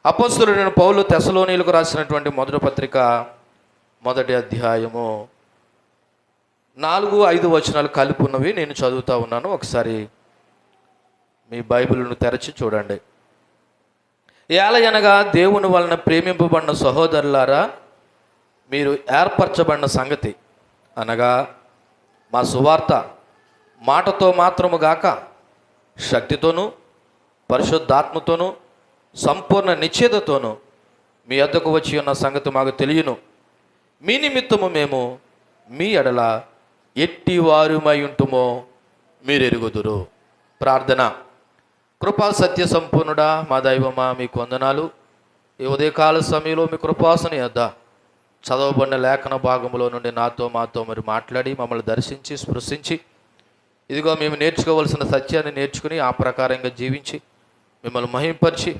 అపోస్తలుడైన పౌలు తెస్సలోనీయులకు రాసినటువంటి మొదటి పత్రిక మొదటి అధ్యాయము 4-5 వచనాలు కలిపి ఉన్నవి నేను చదువుతా ఉన్నాను. ఒకసారి మీ బైబిల్ను తెరచి చూడండి. ఏలయనగా దేవుని వలన ప్రేమింపబడిన సహోదరులారా, మీరు ఏర్పరచబడిన సంగతి అనగా మా సువార్త మాటతో మాత్రము గాక శక్తితోనూ పరిశుద్ధాత్మతోనూ సంపూర్ణ నిశ్చయతతోనూ మీ వద్దకు వచ్చి ఉన్న సంగతి మాకు తెలియను. మీ నిమిత్తము మేము మీ ఎడల ఎట్టి వారుమై ఉంటుమో మీరు ఎరుగుదురు. ప్రార్థన. కృపా సత్య సంపూర్ణుడా మా దైవమా, మీకు వందనాలు. ఈ ఉదయకాల సమయంలో మీ కృపాసన యొద్ద చదవబడిన లేఖన భాగంలో నుండి మాతో మరి మాట్లాడి మమ్మల్ని దర్శించి స్పృశించి, ఇదిగో మేము నేర్చుకోవలసిన సత్యాన్ని నేర్చుకుని ఆ ప్రకారంగా జీవించి మిమ్మల్ని మహింపరిచి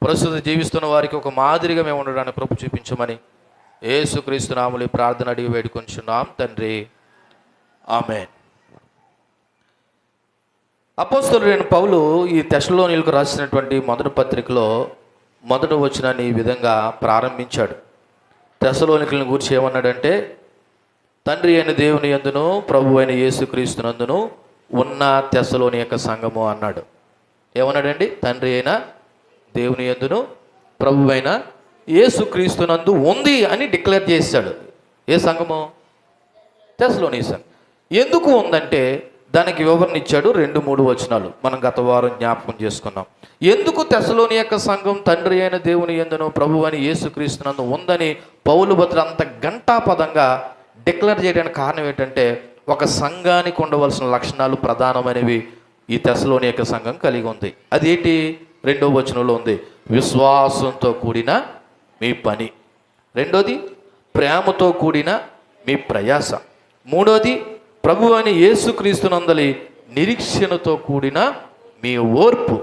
ప్రస్తుతం జీవిస్తున్న వారికి ఒక మాదిరిగా మేము ఉండడానికి కృప చూపించమని యేసుక్రీస్తు నామములో ప్రార్థన అడిగి వేడుకొంచున్నాం తండ్రి, ఆమేన్. అపోస్తలుడైన పౌలు ఈ తెస్సలోనీయులకు రాసినటువంటి మొదటి పత్రికలో మొదటి వచనాన్ని ఈ విధంగా ప్రారంభించాడు. తెస్సలోనికలను గురించి ఏమన్నాడంటే, తండ్రి అయిన దేవుని యందును ప్రభు అయిన యేసుక్రీస్తునందును ఉన్న తెస్సలోనిక సంఘము అన్నాడు. ఏమన్నాడండి? తండ్రి అయిన దేవుని యందును ప్రభు అయిన యేసుక్రీస్తునందు ఉంది అని డిక్లేర్ చేశాడు. ఏ సంఘము? తెస్సలోనిక సంఘం. ఎందుకు ఉందంటే దానికి వివరణ ఇచ్చాడు. 2-3 వచనాలు మనం గత వారం జ్ఞాపకం చేసుకున్నాం. ఎందుకు తెస్సలోనిక సంఘం తండ్రి అయిన దేవుని యందును ప్రభు అని యేసుక్రీస్తునందు ఉందని పౌలు భద్ర అంత ఘంటాపదంగా డిక్లేర్ చేయడానికి కారణం ఏంటంటే, ఒక సంఘానికి ఉండవలసిన లక్షణాలు ప్రధానమైనవి ఈ తెస్సలోనిక సంఘం కలిగి ఉంది. అది ఏంటి? 2వ వచనంలో ఉంది. విశ్వాసంతో కూడిన మీ పని. రెండోది ప్రేమతో కూడిన మీ ప్రయాస. మూడోది ప్రభు అని యేసుక్రీస్తునందలి నిరీక్షణతో కూడిన మీ ఓర్పు.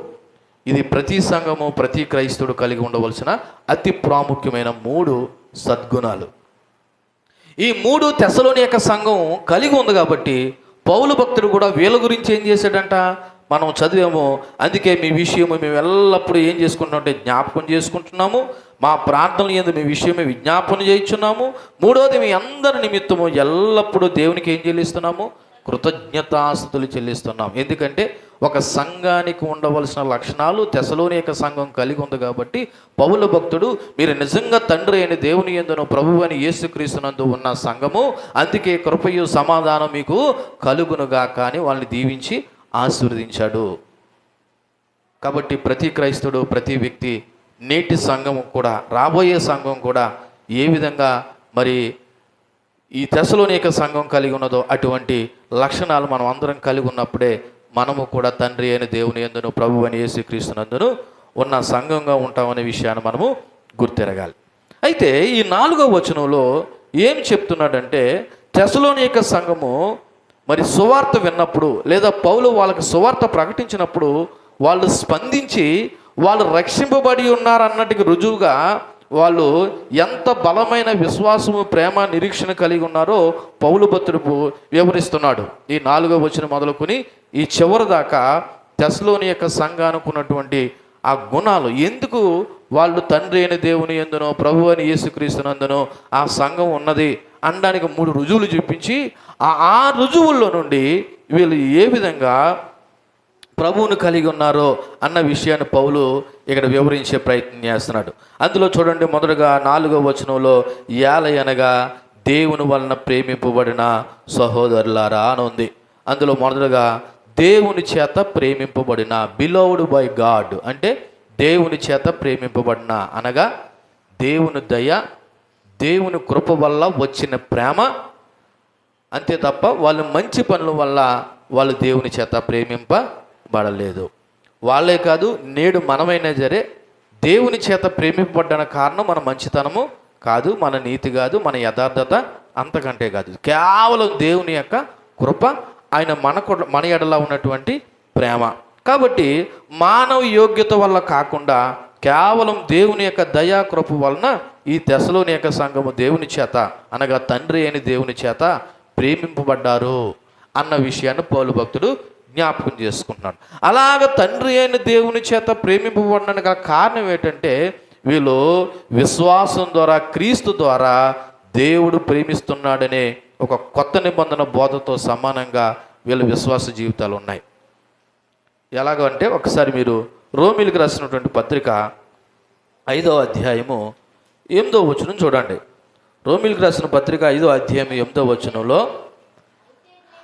ఇది ప్రతి సంఘము ప్రతి క్రైస్తవుడు కలిగి ఉండవలసిన అతి ప్రాముఖ్యమైన 3 సద్గుణాలు. ఈ 3 తెస్సలోనిక సంఘం కలిగి ఉంది కాబట్టి పౌలు భక్తుడు కూడా వీళ్ళ గురించి ఏం చేశాడంట మనం చదివాము. అందుకే మీ విషయము మేము ఎల్లప్పుడూ ఏం చేసుకుంటున్నామంటే జ్ఞాపకం చేసుకుంటున్నాము. మా ప్రార్థనలు యందు మీ విషయమే విజ్ఞాపన చేయించున్నాము. మూడోది మీ అందరి నిమిత్తము ఎల్లప్పుడూ దేవునికి ఏం చెల్లిస్తున్నాము? కృతజ్ఞతాస్తుతులు చెల్లిస్తున్నాం. ఎందుకంటే ఒక సంఘానికి ఉండవలసిన లక్షణాలు తెస్సలోనిక సంఘం కలిగి ఉంది కాబట్టి పౌలు భక్తుడు మీరు నిజంగా తండ్రి అయిన దేవుని యందును ప్రభువు అని యేసుక్రీస్తునందు ఉన్న సంఘము, అందుకే కృపయు సమాధానం మీకు కలుగునుగా కానీ వాళ్ళని దీవించి ఆశీర్వదించాడు. కాబట్టి ప్రతి క్రైస్తవుడు ప్రతి వ్యక్తి నేటి సంఘం కూడా రాబోయే సంఘం కూడా ఏ విధంగా మరి ఈ తెస్సలోనిక సంఘం కలిగి ఉన్నదో అటువంటి లక్షణాలు మనం అందరం కలిగి ఉన్నప్పుడే మనము కూడా తండ్రి అయిన దేవుని యందును ప్రభు అని యేసుక్రీస్తునందును ఉన్న సంఘంగా ఉంటామనే విషయాన్ని మనము గుర్తెరగాలి. అయితే ఈ 4వ వచనంలో ఏం చెప్తున్నాడంటే, తెస్సలోనిక సంఘము మరి సువార్త విన్నప్పుడు లేదా పౌలు వాళ్ళకి సువార్త ప్రకటించినప్పుడు వాళ్ళు స్పందించి వాళ్ళు రక్షింపబడి ఉన్నారన్నట్టుగా రుజువుగా వాళ్ళు ఎంత బలమైన విశ్వాసము ప్రేమ నిరీక్షణ కలిగి ఉన్నారో పౌలు భక్తుడు వివరిస్తున్నాడు. ఈ 4వ వచనం మొదలుకొని ఈ చివరి దాకా తెస్సలోనిక సంఘానికి ఉన్నటువంటి ఆ గుణాలు, ఎందుకు వాళ్ళు తండ్రి అయిన దేవుని యందునో ప్రభు అని యేసుక్రీస్తునందునో ఆ సంఘం ఉన్నది అనడానికి 3 రుజువులు చూపించి ఆ రుజువుల్లో నుండి వీళ్ళు ఏ విధంగా ప్రభువును కలిగి ఉన్నారో అన్న విషయాన్ని పౌలు ఇక్కడ వివరించే ప్రయత్నం చేస్తున్నాడు. అందులో చూడండి, మొదటగా 4వ వచనంలో ఏలయనగా దేవుని వలన ప్రేమింపబడిన సహోదరులారా అని ఉంది. అందులో మొదటగా దేవుని చేత ప్రేమింపబడిన, బిలోవ్డ్ బై గాడ్ అంటే దేవుని చేత ప్రేమింపబడిన అనగా దేవుని దయ దేవుని కృప వల్ల వచ్చిన ప్రేమ, అంతే తప్ప వాళ్ళు మంచి పనుల వల్ల వాళ్ళు దేవుని చేత ప్రేమింపబడలేదు. వాళ్ళే కాదు, నేడు మనమైనా సరే దేవుని చేత ప్రేమింపబడ్డానికి కారణం మన మంచితనము కాదు, మన నీతి కాదు, మన యథార్థత అంతకంటే కాదు, కేవలం దేవుని యొక్క కృప, ఆయన మన ఎడల ఉన్నటువంటి ప్రేమ. కాబట్టి మానవ యోగ్యత వల్ల కాకుండా కేవలం దేవుని యొక్క దయా కృప వలన ఈ తెస్సలోనిక సంఘము దేవుని చేత అనగా తండ్రి అయిన దేవుని చేత ప్రేమింపబడ్డారు అన్న విషయాన్ని పౌలు భక్తుడు జ్ఞాపకం చేసుకుంటున్నాడు. అలాగ తండ్రి అయిన దేవుని చేత ప్రేమింపబడడానికి కారణం ఏంటంటే, వీళ్ళు విశ్వాసం ద్వారా, క్రీస్తు ద్వారా దేవుడు ప్రేమిస్తున్నాడనే ఒక కొత్త నిబంధన బోధతో సమానంగా వీళ్ళ విశ్వాస జీవితాలు ఉన్నాయి. ఎలాగంటే ఒకసారి మీరు రోమీలకు రాసినటువంటి పత్రిక 5వ అధ్యాయము 8వ వచనం చూడండి. రోమీలకు రాసిన పత్రిక 5వ అధ్యాయం 8వ వచనంలో,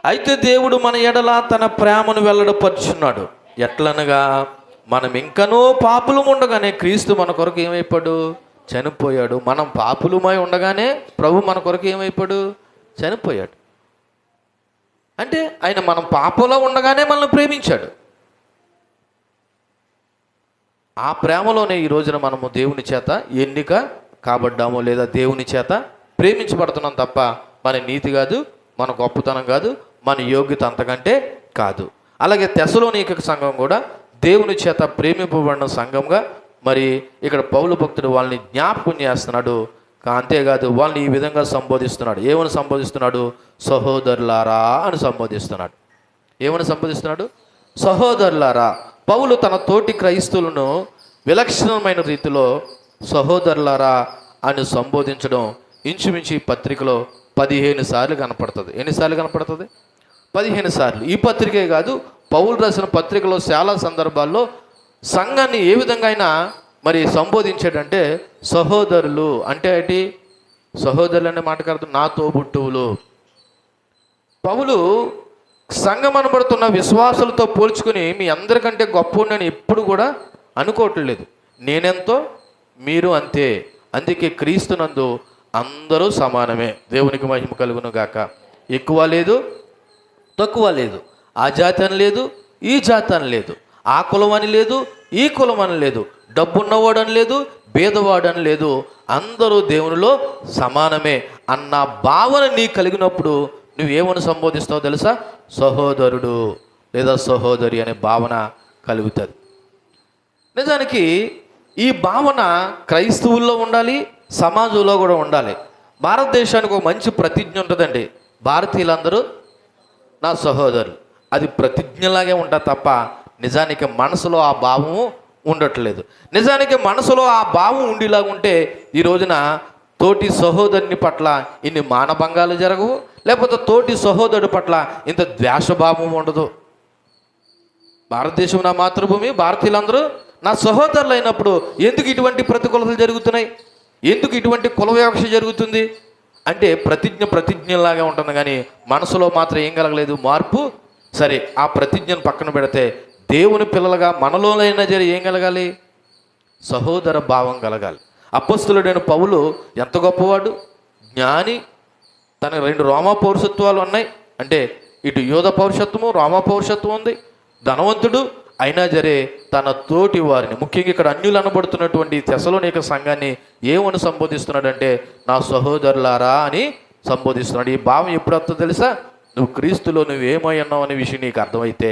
అయితే దేవుడు మన ఎడల తన ప్రేమను వెల్లడిపరుచున్నాడు, ఎట్లనగా మనం ఇంకనూ పాపులము ఉండగానే క్రీస్తు మన కొరకు ఏమైపోయాడు? చనిపోయాడు. మనం పాపులమై ఉండగానే ప్రభు మన కొరకు ఏమైపోయాడు? చనిపోయాడు. అంటే ఆయన మనం పాపంలో ఉండగానే మనల్ని ప్రేమించాడు. ఆ ప్రేమలోనే ఈ రోజున మనము దేవుని చేత ఎన్నిక కాబడ్డాము, లేదా దేవుని చేత ప్రేమించబడుతున్నాం తప్ప మన నీతి కాదు, మన గొప్పతనం కాదు, మన యోగ్యత అంతకంటే కాదు. అలాగే తెస్సలోనిక సంఘం కూడా దేవుని చేత ప్రేమింపబడిన సంఘంగా మరి ఇక్కడ పౌలు భక్తుడు వాళ్ళని జ్ఞాపకం చేస్తున్నాడు. అంతేకాదు వాళ్ళని ఈ విధంగా సంబోధిస్తున్నాడు. ఏమని సంబోధిస్తున్నాడు? సహోదరులారా అని సంబోధిస్తున్నాడు. ఏమని సంబోధిస్తున్నాడు? సహోదరులారా. పౌలు తన తోటి క్రైస్తవులను విలక్షణమైన రీతిలో సహోదరులారా అని సంబోధించడం ఇంచుమించు ఈ పత్రికలో 15 సార్లు కనపడుతుంది. ఎన్నిసార్లు కనపడుతుంది? 15 సార్లు. ఈ పత్రికే కాదు, పౌలు రాసిన పత్రికలో చాలా సందర్భాల్లో సంఘాన్ని ఏ విధంగా అయినా మరి సంబోధించాడంటే సహోదరులు అంటే ఏంటి? సహోదరులు అనే మాటకు అర్థం నా తోబుట్టువులు. పౌలు సంఘం అనబడుతున్న విశ్వాసులతో పోల్చుకుని మీ అందరికంటే గొప్ప ఎప్పుడు కూడా అనుకోవట్లేదు. నేనెంతో మీరు అంతే, అందుకే క్రీస్తునందు అందరూ సమానమే. దేవునికి మహిమ కలుగును గాక. ఎక్కువ లేదు, తక్కువ లేదు, ఆ జాతి అని లేదు, ఈ జాతి అని లేదు, ఆ కులం అని లేదు, ఈ కులం అని లేదు, డబ్బున్నవాడు అని లేదు, భేదవాడు అని లేదు, అందరూ దేవునిలో సమానమే అన్న భావన నీ కలిగినప్పుడు నువ్వేమని సంబోధిస్తావు తెలుసా? సహోదరుడు లేదా సహోదరి అనే భావన కలుగుతుంది. నిజానికి ఈ భావన క్రైస్తవుల్లో ఉండాలి, సమాజంలో కూడా ఉండాలి. భారతదేశానికి ఒక మంచి ప్రతిజ్ఞ ఉంటుందండి, భారతీయులందరూ నా సహోదరులు. అది ప్రతిజ్ఞలాగే ఉంటుంది తప్ప నిజానికి మనసులో ఆ భావము ఉండట్లేదు. నిజానికి మనసులో ఆ భావం ఉండేలాగుంటే ఈ రోజున తోటి సహోదరుని పట్ల ఇన్ని మానభంగాలు జరగవు, లేకపోతే తోటి సహోదరుడి పట్ల ఇంత ద్వేషభావం ఉండదు. భారతదేశం నా మాతృభూమి, భారతీయులందరూ నా సహోదరులు అయినప్పుడు ఎందుకు ఇటువంటి ప్రతికూలతలు జరుగుతున్నాయి? ఎందుకు ఇటువంటి కుల వివక్ష జరుగుతుంది అంటే ప్రతిజ్ఞలాగా ఉంటుంది, కానీ మనసులో మాత్రం ఏం కలగలేదు మార్పు. సరే, ఆ ప్రతిజ్ఞను పక్కన పెడితే దేవుని పిల్లలుగా మనలోనైనా ఏం కలగాలి? సహోదర భావం కలగాలి. అపొస్తలుడైన పౌలు ఎంత గొప్పవాడు, జ్ఞాని. తన 2 రోమా పౌరసత్వాలు ఉన్నాయి, అంటే ఇటు యూద పౌరసత్వము, రోమా పౌరసత్వం ఉంది. ధనవంతుడు అయినా సరే తన తోటి వారిని, ముఖ్యంగా ఇక్కడ అన్యులు అనబడుతున్నటువంటి తెస్సలోనిక సంఘాన్ని ఏమని సంబోధిస్తున్నాడంటే నా సహోదరులారా అని సంబోధిస్తున్నాడు. ఈ భావం ఎప్పుడు వస్తుందో తెలుసా? నువ్వు క్రీస్తులో నువ్వేమై ఉన్నావు అనే విషయం నీకు అర్థమైతే,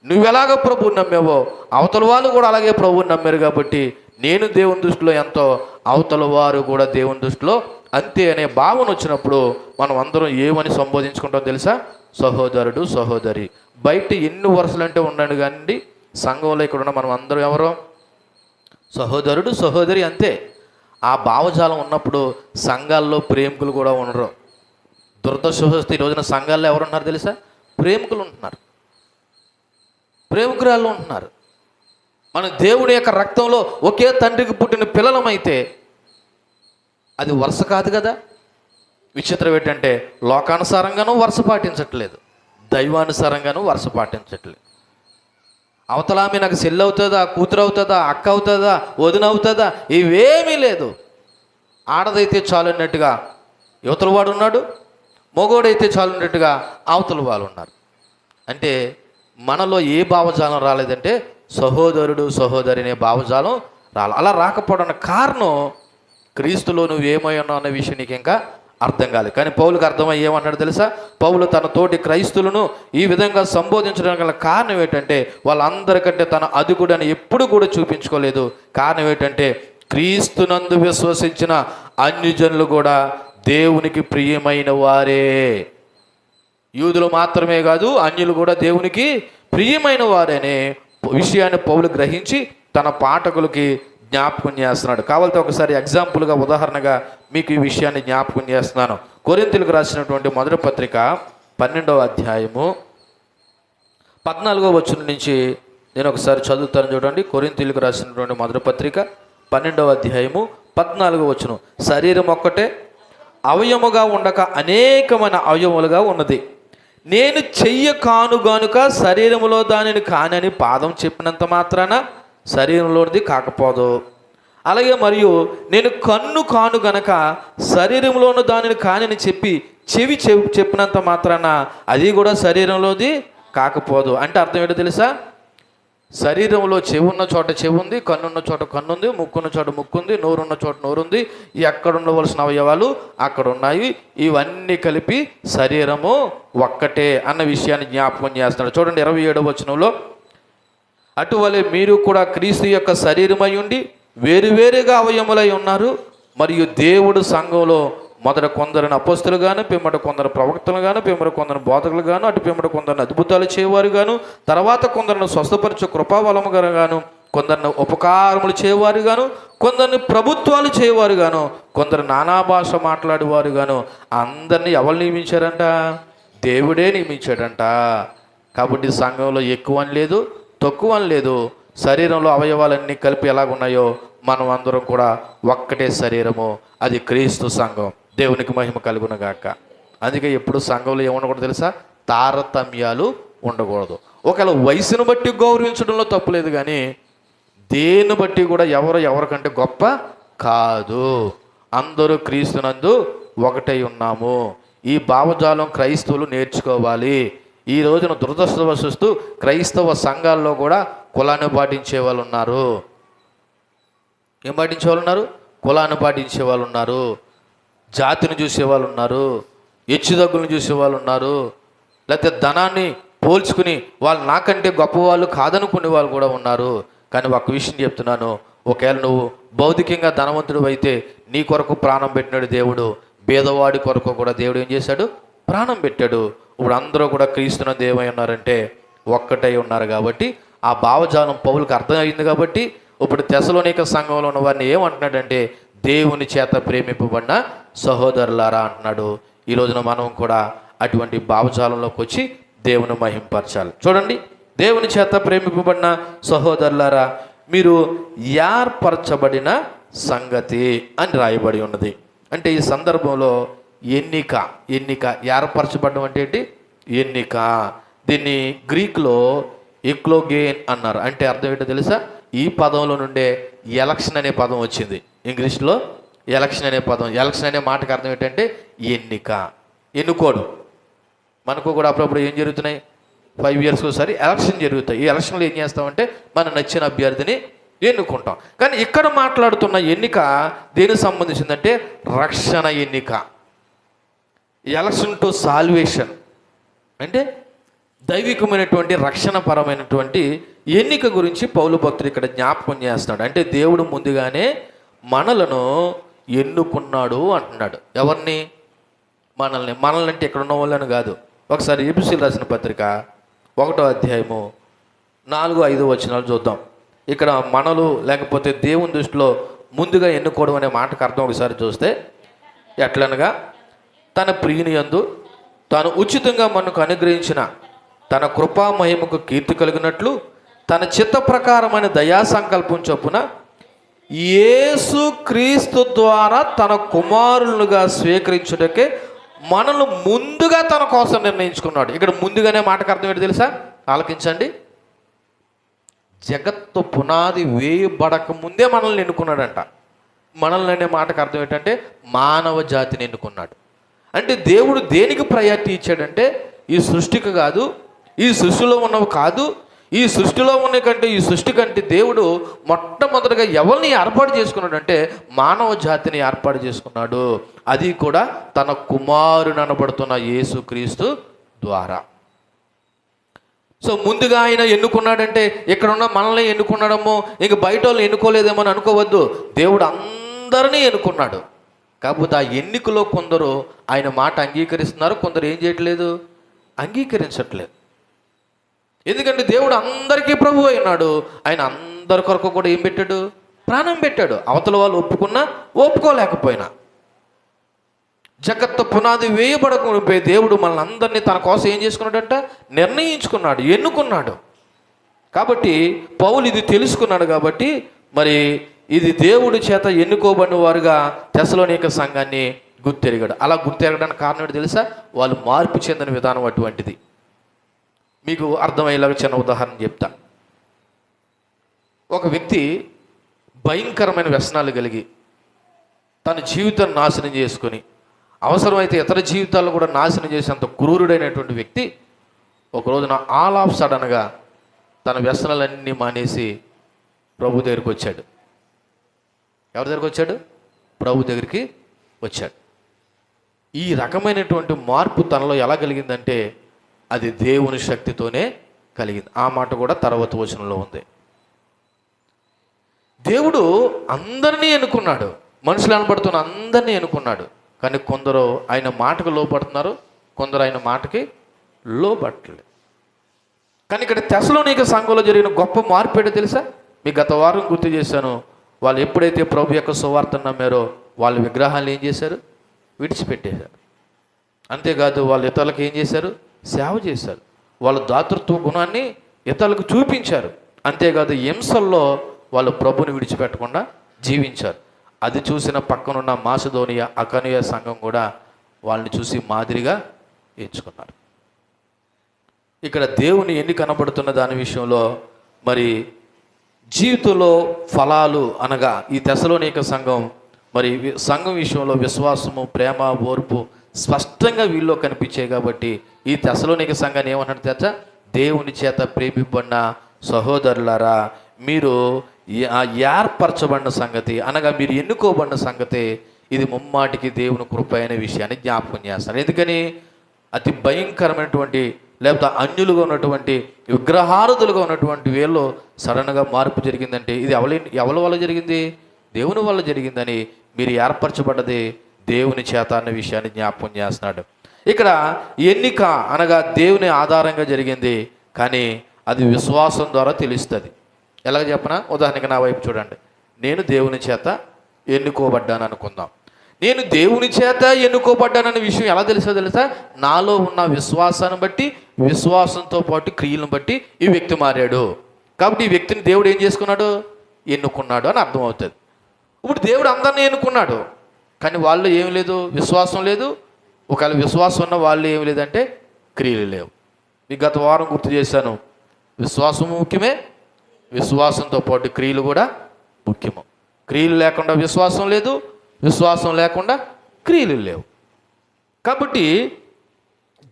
నువ్వెలాగ ప్రభువుని నమ్మావో అవతల వాళ్ళు కూడా అలాగే ప్రభువుని నమ్మారు, కాబట్టి నేను దేవుని దృష్టిలో ఎంతో అవతల వారు కూడా దేవుని దృష్టిలో అంతే అనే భావన వచ్చినప్పుడు మనం అందరం ఏమని సంబోధించుకుంటాం తెలుసా? సహోదరుడు, సహోదరి. బయట ఎన్ని వరుసలు అంటే ఉండండి కానీ సంఘంలో ఇక్కడ ఉన్న మనం అందరం ఎవరో సహోదరుడు, సహోదరి అంతే. ఆ భావజాలం ఉన్నప్పుడు సంఘాల్లో ప్రేమికులు కూడా ఉండరు. దురదృష్టవశాత్తు ఈ రోజున సంఘాల్లో ఎవరున్నారు తెలుసా? ప్రేమికులు ఉంటున్నారు, ప్రేమికురాళ్ళు ఉంటున్నారు. మన దేవుని యొక్క రక్తంలో ఒకే తండ్రికి పుట్టిన పిల్లలమైతే అది వరుస కాదు కదా. విచిత్రం ఏంటంటే లోకానుసారంగానూ వరుస పాటించట్లేదు, దైవానుసారంగానూ వరుస పాటించట్లేదు. అవతలామి నాకు చెల్లి అవుతుందా, కూతురు అవుతుందా, అక్క అవుతుందా, వదిన అవుతుందా, ఇవేమీ లేదు. ఆడదైతే చాలున్నట్టుగా యువతల వాడు ఉన్నాడు, మగోడైతే చాలున్నట్టుగా అవతల వాళ్ళు ఉన్నారు. అంటే మనలో ఏ భావజాలం రాలేదంటే సహోదరుడు, సహోదరి అనే భావజాలం రాలి. అలా రాకపోవడానికి కారణం క్రీస్తులో నువ్వేమై ఉన్నావు అనే విషయం నీకు ఇంకా అర్థం కాలేదు. కానీ పౌలుకు అర్థమై ఏమన్నాడు తెలుసా? పౌలు తన తోటి క్రైస్తువులను ఈ విధంగా సంబోధించడానికి గల కారణం ఏంటంటే వాళ్ళందరికంటే తన అధికుడని ఎప్పుడు కూడా చూపించుకోలేదు. కారణం ఏంటంటే క్రీస్తునందు విశ్వసించిన అన్యజనులు కూడా దేవునికి ప్రియమైన వారే. యూదులు మాత్రమే కాదు, అన్యులు కూడా దేవునికి ప్రియమైన వారనే విషయాన్ని పౌలు గ్రహించి తన పాఠకులకి జ్ఞాపకం చేస్తున్నాడు. కావాలంటే ఒకసారి ఎగ్జాంపుల్గా, ఉదాహరణగా మీకు ఈ విషయాన్ని జ్ఞాపకం చేస్తున్నాను. కొరింథీయులకు రాసినటువంటి మొదటి పత్రిక 12వ అధ్యాయము 14వ వచనం నుంచి నేను ఒకసారి చదువుతాను చూడండి. కొరింథీయులకు రాసినటువంటి మొదటి పత్రిక 12వ అధ్యాయము 14వ వచనం. శరీరం ఒక్కటే అవయముగా ఉండక అనేకమైన అవయములుగా ఉన్నది. నేను చెయ్య కాను గనుక శరీరములో దానిని కానని పాదం చెప్పినంత మాత్రాన శరీరంలోనిది కాకపోదు. అలాగే మరియు నేను కన్ను కాను గనక శరీరంలోని దానిని కానని చెప్పి చెవి చెప్పినంత మాత్రాన అది కూడా శరీరంలోది కాకపోదు. అంటే అర్థం ఏంటో తెలుసా? శరీరంలో చెవి ఉన్న చోట చెవి ఉంది, కన్నున్న చోట కన్ను ఉంది, ముక్కున్న చోట ముక్కు ఉంది, నోరున్న చోట నోరు ఉంది. ఎక్కడ ఉండవలసిన అవయవాలు అక్కడ ఉన్నాయి. ఇవన్నీ కలిపి శరీరము ఒక్కటే అన్న విషయాన్ని జ్ఞాపకం చేస్తున్నాడు. చూడండి 27వ వచనంలో, అటువలే మీరు కూడా క్రీస్తు యొక్క శరీరమై ఉండి వేరువేరుగా అవయములై ఉన్నారు. మరియు దేవుడు సంఘంలో మొదట కొందరిని అపోస్తులు గాను, పిమ్మట కొందరు ప్రవక్తలు గాను, పిమ్మట కొందరు బోధకులు గాను, అటు పిమ్మట కొందరిని అద్భుతాలు చేయవారు గాను, తర్వాత కొందరిని స్వస్థపరచు కృపావలము గాను, కొందరిని ఉపకారములు చేయవారు గాను, కొందరిని ప్రభుత్వాలు చేయవారు గాను, కొందరు నానా భాష మాట్లాడేవారు గాను, అందరినీ ఎవరు నియమించారంట? దేవుడే నియమించాడంట. కాబట్టి సంఘంలో ఎక్కువ అని లేదు, తక్కువ అని లేదు. శరీరంలో అవయవాలన్నీ కలిపి ఎలాగున్నాయో మనం అందరం కూడా ఒక్కటే శరీరము, అది క్రీస్తు సంఘం. దేవునికి మహిమ కలుగునుగాక. అందుకే ఎప్పుడు సంఘంలో ఏముండకూడదు తెలుసా? తారతమ్యాలు ఉండకూడదు. ఒకవేళ వయసును బట్టి గౌరవించడంలో తప్పులేదు, కానీ దేన్ని బట్టి కూడా ఎవరికంటే గొప్ప కాదు. అందరూ క్రీస్తునందు ఒకటై ఉన్నాము. ఈ భావజాలం క్రైస్తవులు నేర్చుకోవాలి. ఈ రోజున దురదృష్టవశిస్తూ క్రైస్తవ సంఘాల్లో కూడా కులాన్ని పాటించే వాళ్ళు ఉన్నారు. ఏం పాటించే వాళ్ళు ఉన్నారు? కులాన్ని పాటించే వాళ్ళు ఉన్నారు, జాతిని చూసేవాళ్ళు ఉన్నారు, హెచ్చుతగ్గులను చూసేవాళ్ళు ఉన్నారు, లేకపోతే ధనాన్ని పోల్చుకుని వాళ్ళు నాకంటే గొప్పవాళ్ళు కాదనుకునే వాళ్ళు కూడా ఉన్నారు. కానీ ఒక విషయం చెప్తున్నాను, ఒకవేళ నువ్వు భౌతికంగా ధనవంతుడు అయితే నీ కొరకు ప్రాణం పెట్టినాడు దేవుడు, పేదవాడి కొరకు కూడా దేవుడు ఏం చేశాడు? ప్రాణం పెట్టాడు. ఇప్పుడు అందరూ కూడా క్రీస్తునందు ఏమై ఉన్నారంటే ఒక్కటై ఉన్నారు. కాబట్టి ఆ భావజాలం పౌలుకు అర్థమైంది. కాబట్టి ఇప్పుడు తెస్సలోనిక సంఘంలో ఉన్న వారిని ఏమంటున్నాడంటే దేవుని చేత ప్రేమింపబడిన సహోదరులారా అంటున్నాడు. ఈ రోజున మనం కూడా అటువంటి భావజాలంలోకి వచ్చి దేవుని మహింపరచాలి. చూడండి, దేవుని చేత ప్రేమింపబడిన సహోదరులారా మీరు ఏర్పరచబడిన సంగతి అని రాయబడి ఉన్నది. అంటే ఈ సందర్భంలో ఎన్నిక ఏర్పరచబడడం అంటే ఏంటి? ఎన్నిక. దీన్ని గ్రీక్లో ఎక్లోగేన్ అన్నారు. అంటే అర్థం ఏంటో తెలుసా? ఈ పదంలో నుండే ఎలక్షన్ అనే పదం వచ్చింది. ఇంగ్లీష్లో ఎలక్షన్ అనే పదం, ఎలక్షన్ అనే మాటకు అర్థం ఏంటంటే ఎన్నిక, ఎన్నుకోడు. మనకు కూడా అప్పుడప్పుడు ఏం జరుగుతున్నాయి? 5 years ఒకసారి ఎలక్షన్ జరుగుతాయి. ఈ ఎలక్షన్లో ఏం చేస్తామంటే మన నచ్చిన అభ్యర్థిని ఎన్నుకుంటాం. కానీ ఇక్కడ మాట్లాడుతున్న ఎన్నిక దేనికి సంబంధించిందంటే రక్షణ ఎన్నిక. ఎలక్షన్ టు సాల్వేషన్ అంటే దైవికమైనటువంటి రక్షణపరమైనటువంటి ఎన్నిక గురించి పౌలు భక్తుడు ఇక్కడ జ్ఞాపకం చేస్తున్నాడు. అంటే దేవుడు ముందుగానే మనలను ఎన్నుకున్నాడు అంటున్నాడు. ఎవరిని? మనల్ని అంటే ఇక్కడ ఉన్న వాళ్ళని కాదు. ఒకసారి ఎఫెసీయులకు రాసిన పత్రిక 1వ అధ్యాయము 4-5 వచనాలు చూద్దాం. ఇక్కడ మనలు లేకపోతే దేవుని దృష్టిలో ముందుగా ఎన్నుకోవడం అనే మాటకు అర్థం ఒకసారి చూస్తే ఎట్లనగా తన ప్రియుని యందు తాను ఉచితంగా మనకు అనుగ్రహించిన తన కృపా మహిమకు కీర్తి కలిగినట్లు తన చిత్త ప్రకారమైన దయా సంకల్పం చొప్పున యేసు క్రీస్తు ద్వారా తన కుమారులుగా స్వీకరించుటకే మనల్ని ముందుగా తన కోసం నిర్ణయించుకున్నాడు. ఇక్కడ ముందుగానే మాటకు అర్థం ఏంటి తెలుసా? ఆలకించండి. జగత్తు పునాది వేయబడక ముందే మనల్ని ఎన్నుకున్నాడంట. మనల్ని అనే మాటకు అర్థం ఏంటంటే మానవ జాతిని ఎన్నుకున్నాడు. అంటే దేవుడు దేనికి ప్రయారిటీ ఇచ్చాడంటే ఈ సృష్టికి కాదు, ఈ సృష్టిలో ఉన్నవి కాదు, ఈ సృష్టిలో ఉన్న కంటే ఈ సృష్టి కంటే దేవుడు మొట్టమొదటిగా ఎవరిని ఏర్పాటు చేసుకున్నాడు అంటే మానవ జాతిని ఏర్పాటు చేసుకున్నాడు. అది కూడా తన కుమారుని అనబడుతున్న యేసుక్రీస్తు ద్వారా. సో ముందుగా ఆయన ఎన్నుకున్నాడంటే ఇక్కడ ఉన్న మనల్ని ఎన్నుకున్నాడేమో, ఇంక బయట వాళ్ళు ఎన్నుకోలేదేమో అని అనుకోవద్దు. దేవుడు అందరినీ ఎన్నుకున్నాడు. కాకపోతే ఆ ఎన్నికలో కొందరు ఆయన మాట అంగీకరిస్తున్నారు, కొందరు ఏం చేయట్లేదు, అంగీకరించట్లేదు. ఎందుకంటే దేవుడు అందరికీ ప్రభు అయినాడు. ఆయన అందరి కొరకు కూడా ఏం పెట్టాడు? ప్రాణం పెట్టాడు. అవతల వాళ్ళు ఒప్పుకున్నా ఒప్పుకోలేకపోయినా. జగత్తు పునాది వేయబడకపోయి దేవుడు మనల్ని అందరినీ తన కోసం ఏం చేసుకున్నాడంట? నిర్ణయించుకున్నాడు, ఎన్నుకున్నాడు. కాబట్టి పౌలు ఇది తెలుసుకున్నాడు. కాబట్టి మరి ఇది దేవుడి చేత ఎన్నుకోబడిన వారుగా తెస్సలోనిక సంఘాన్ని గుర్తెరిగాడు. అలా గుర్తెరగడానికి కారణం ఏంటో తెలుసా? వాళ్ళు మార్పు చెందిన విధానం అటువంటిది. మీకు అర్థమయ్యేలాగా చిన్న ఉదాహరణ చెప్తా. ఒక వ్యక్తి భయంకరమైన వ్యసనాలు కలిగి తన జీవితాన్ని నాశనం చేసుకొని, అవసరమైతే ఇతర జీవితాలను కూడా నాశనం చేసేంత క్రూరుడైనటువంటి వ్యక్తి ఒక రోజున ఆల్ ఆఫ్ సడన్గా తన వ్యసనాలన్నీ మానేసి ప్రభు దగ్గరికి వచ్చాడు. ఎవరి దగ్గరికి వచ్చాడు? ప్రభు దగ్గరికి వచ్చాడు. ఈ రకమైనటువంటి మార్పు తనలో ఎలా కలిగిందంటే అది దేవుని శక్తితోనే కలిగింది. ఆ మాట కూడా తర్వాత వచనంలో ఉంది. దేవుడు అందరినీ ఎన్నుకున్నాడు, మనుషులు అనబడుతున్న అందరినీ ఎన్నుకున్నాడు. కానీ కొందరు ఆయన మాటకు లోపడుతున్నారు, కొందరు ఆయన మాటకి లోపడలేదు. కానీ ఇక్కడ తెస్సలోనిక సంఘంలో జరిగిన గొప్ప మార్పు ఏంటో తెలుసా? మీకు గత వారం గుర్తు చేశాను. వాళ్ళు ఎప్పుడైతే ప్రభు యొక్క సువార్తను నమ్మారో వాళ్ళ విగ్రహాలు ఏం చేశారు? విడిచిపెట్టేశారు. అంతేకాదు వాళ్ళు ఇతరులకు ఏం చేశారు? సేవ చేశారు. వాళ్ళ దాతృత్వ గుణాన్ని ఇతరులకు చూపించారు. అంతేకాదు హింసల్లో వాళ్ళు ప్రభుని విడిచిపెట్టకుండా జీవించారు. అది చూసిన పక్కనున్న మాసిదోనియ, అకనియ సంఘం కూడా వాళ్ళని చూసి మాదిరిగా ఎంచుకున్నారు. ఇక్కడ దేవుని ఎన్ని కనబడుతున్న దాని విషయంలో మరి జీవితంలో ఫలాలు అనగా ఈ తెస్సలోనిక సంఘం మరి సంఘం విషయంలో విశ్వాసము, ప్రేమ, ఓర్పు స్పష్టంగా వీళ్ళలో కనిపించాయి. కాబట్టి ఈ తెస్సలోనిక సంఘాన్ని ఏమన్నాడు తెలుసా? దేవుని చేత ప్రేమింపబడిన సహోదరులారా, మీరు ఏర్పరచబడిన సంగతి అనగా మీరు ఎన్నుకోబడిన సంగతి ఇది ముమ్మాటికి దేవుని కృప అనే విషయాన్ని జ్ఞాపకం చేస్తారు. ఎందుకని? అతి భయంకరమైనటువంటి లేకపోతే అన్యులుగా ఉన్నటువంటి విగ్రహారాధులుగా ఉన్నటువంటి వీళ్ళు సడన్గా మార్పు జరిగిందంటే ఇది ఎవరి వల్ల జరిగింది? దేవుని వల్ల జరిగిందని, మీరు ఏర్పరచబడ్డది దేవుని చేత అన్న విషయాన్ని జ్ఞాపకం చేస్తున్నాడు. ఇక్కడ ఎన్నిక అనగా దేవుని ఆధారంగా జరిగింది, కానీ అది విశ్వాసం ద్వారా తెలుస్తుంది. ఎలాగ చెప్పనా? ఉదాహరణకి నా వైపు చూడండి. నేను దేవుని చేత ఎన్నుకోబడ్డాను అనుకుందాం. నేను దేవుని చేత ఎన్నుకోబడ్డానన్న విషయం ఎలా తెలుసా? నాలో ఉన్న విశ్వాసాన్ని బట్టి, విశ్వాసంతో పాటు క్రియలను బట్టి ఈ వ్యక్తి మారాడు. కాబట్టి ఈ వ్యక్తిని దేవుడు ఏం చేసుకున్నాడు? ఎన్నుకున్నాడు అని అర్థమవుతుంది. ఇప్పుడు దేవుడు అందరినీ ఎన్నుకున్నాడు, కానీ వాళ్ళు ఏం లేదు, విశ్వాసం లేదు. ఒకవేళ విశ్వాసం ఉన్న వాళ్ళు ఏమి లేదంటే క్రియలు లేవు. మీకు గత వారం గుర్తు చేశాను, విశ్వాసం ముఖ్యమే, విశ్వాసంతో పాటు క్రియలు కూడా ముఖ్యము. క్రియలు లేకుండా విశ్వాసం లేదు, విశ్వాసం లేకుండా క్రియలు లేవు. కాబట్టి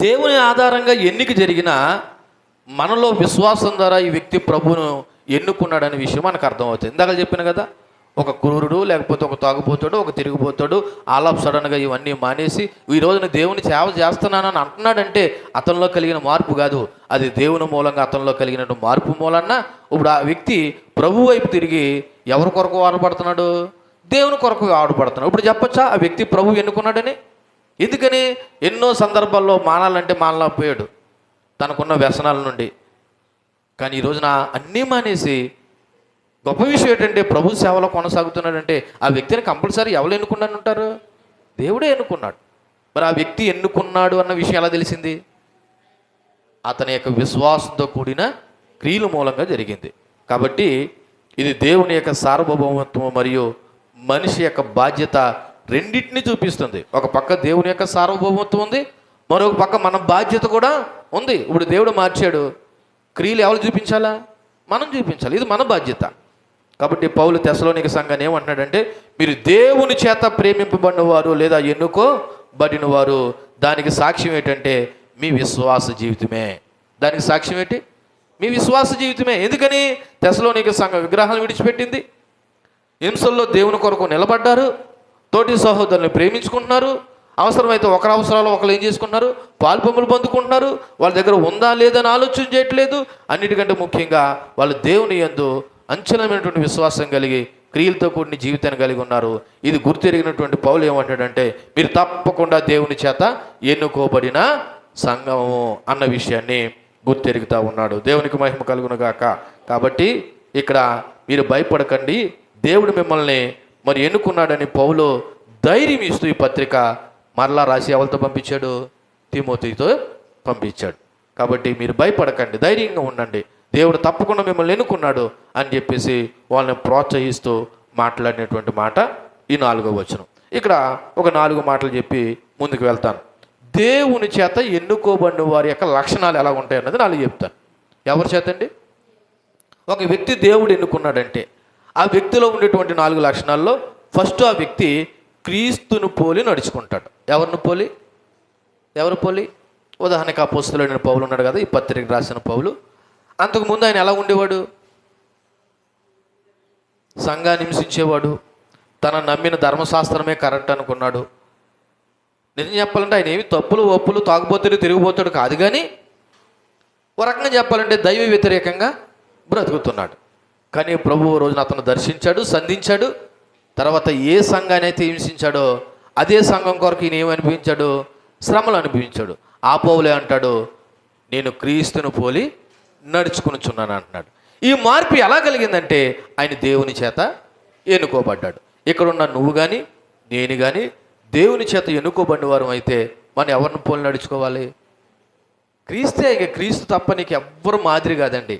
దేవుని ఆధారంగా ఎన్నిక జరిగిన మనలో విశ్వాసం ద్వారా ఈ వ్యక్తి ప్రభువును ఎన్నుకున్నాడనే విషయం మనకు అర్థమవుతుంది. ఇందాక చెప్పాను కదా, ఒక క్రూరుడు లేకపోతే ఒక తాగుపోతాడు, ఒక తిరిగిపోతాడు, ఆల్ ఆఫ్ సడన్గా ఇవన్నీ మానేసి ఈ రోజున దేవుని సేవ చేస్తున్నానని అంటున్నాడంటే అతనిలో కలిగిన మార్పు కాదు, అది దేవుని మూలంగా అతనిలో కలిగిన మార్పు మూలన్న ఇప్పుడు ఆ వ్యక్తి ప్రభు వైపు తిరిగి ఎవరి కొరకు వాడబడుతున్నాడు? దేవుని కొరకు వాడబడుతున్నాడు. ఇప్పుడు చెప్పొచ్చా ఆ వ్యక్తి ప్రభు ఎన్నుకున్నాడని? ఎందుకని? ఎన్నో సందర్భాల్లో మానాలంటే మానలేకపోయాడు తనకున్న వ్యసనాల నుండి. కానీ ఈ రోజున అన్నీ మానేసి గొప్ప విషయం ఏంటంటే ప్రభు సేవలో కొనసాగుతున్నాడంటే ఆ వ్యక్తిని కంపల్సరీ ఎవరు ఎన్నుకున్నాను ఉంటారు? దేవుడే ఎన్నుకున్నాడు. మరి ఆ వ్యక్తి ఎన్నుకున్నాడు అన్న విషయం ఎలా తెలిసింది? అతని యొక్క విశ్వాసంతో కూడిన క్రియల మూలంగా జరిగింది. కాబట్టి ఇది దేవుని యొక్క సార్వభౌమత్వం మరియు మనిషి యొక్క బాధ్యత రెండింటినీ చూపిస్తుంది. ఒక పక్క దేవుని యొక్క సార్వభౌమత్వం ఉంది, మరొక పక్క మన బాధ్యత కూడా ఉంది. ఇప్పుడు దేవుడు మార్చాడు, క్రియలు ఎవరు చూపించాలా? మనం చూపించాలి, ఇది మన బాధ్యత. కాబట్టి పౌలు తెస్సలోనిక సంఘాన్ని ఏమంటున్నాడంటే, మీరు దేవుని చేత ప్రేమింపబడిన వారు లేదా ఎన్నుకోబడిన వారు, దానికి సాక్ష్యం ఏంటంటే మీ విశ్వాస జీవితమే. దానికి సాక్ష్యం ఏంటి? మీ విశ్వాస జీవితమే. ఎందుకని? తెస్సలోనిక సంఘం విగ్రహాలు విడిచిపెట్టింది, హింసల్లో దేవుని కొరకు నిలబడ్డారు, తోటి సహోదరుని ప్రేమించుకుంటున్నారు, అవసరమైతే ఒకరి అవసరాలు ఒకరు ఏం చేసుకుంటున్నారు? పాల్పొమ్ములు పొందుకుంటున్నారు. వాళ్ళ దగ్గర ఉందా లేదని ఆలోచన చేయట్లేదు. అన్నిటికంటే ముఖ్యంగా వాళ్ళు దేవుని యందు అంచనమైనటువంటి విశ్వాసం కలిగి క్రియలతో కూడిన జీవితాన్ని కలిగి ఉన్నారు. ఇది గుర్తెరిగినటువంటి పౌలు ఏమంటాడంటే, మీరు తప్పకుండా దేవుని చేత ఎన్నుకోబడిన సంఘము అన్న విషయాన్ని గుర్తెరుగుతూ ఉన్నాడు. దేవునికి మహిమ కలుగును గాక. కాబట్టి ఇక్కడ మీరు భయపడకండి, దేవుడు మిమ్మల్ని మరి ఎన్నుకున్నాడని పౌలు ధైర్యం ఇస్తూ ఈ పత్రిక మరలా రాసి ఎవరితో పంపించాడు? తిమోతితో పంపించాడు. కాబట్టి మీరు భయపడకండి, ధైర్యంగా ఉండండి, దేవుడు తప్పకుండా మిమ్మల్ని ఎన్నుకున్నాడు అని చెప్పేసి వాళ్ళని ప్రోత్సహిస్తూ మాట్లాడినటువంటి మాట ఈ 4వ వచనం. ఇక్కడ ఒక 4 మాటలు చెప్పి ముందుకు వెళ్తాను. దేవుని చేత ఎన్నుకోబడిన వారి యొక్క లక్షణాలు ఎలా ఉంటాయన్నది 4 చెప్తాను. ఎవరి చేత అండి? ఒక వ్యక్తి దేవుడు ఎన్నుకున్నాడంటే ఆ వ్యక్తిలో ఉండేటువంటి 4 లక్షణాల్లో ఫస్ట్, ఆ వ్యక్తి క్రీస్తును పోలి నడుచుకుంటాడు. ఎవరిని పోలి? ఎవరు పోలి? ఉదాహరణకు అపోస్తలుడైన పౌలు ఉన్నాడు కదా, ఈ పత్రిక రాసిన పౌలు. అంతకుముందు ఆయన ఎలా ఉండేవాడు? సంఘాన్ని హింసించేవాడు, తన నమ్మిన ధర్మశాస్త్రమే కరెక్ట్ అనుకున్నాడు. నిజం చెప్పాలంటే ఆయన ఏమి తప్పులు ఒప్పులు తాగుబోతుడు తిరిగిపోతాడు కాదు, కానీ ఒక రకంగా చెప్పాలంటే దైవ వ్యతిరేకంగా బ్రతుకుతున్నాడు. కానీ ప్రభువు రోజున అతను దర్శించాడు, సంధించాడు. తర్వాత ఏ సంఘాన్ని అయితే హింసించాడో అదే సంఘం కొరకు ఈయన ఏమనిపించాడు? శ్రమలు అనుభవించాడు. ఆ పౌలే అంటాడు, నేను క్రీస్తును పోలి నడుచుకునిచున్నాను అంటున్నాడు. ఈ మార్పు ఎలా కలిగిందంటే ఆయన దేవుని చేత ఎన్నుకోబడ్డాడు. ఇక్కడున్న నువ్వు కానీ నేను కానీ దేవుని చేత ఎన్నుకోబడిన వారు అయితే మనం ఎవరిని పోలి నడుచుకోవాలి? క్రీస్తే. ఇక క్రీస్తు తప్ప నీకు ఎవ్వరు మాదిరి కాదండి.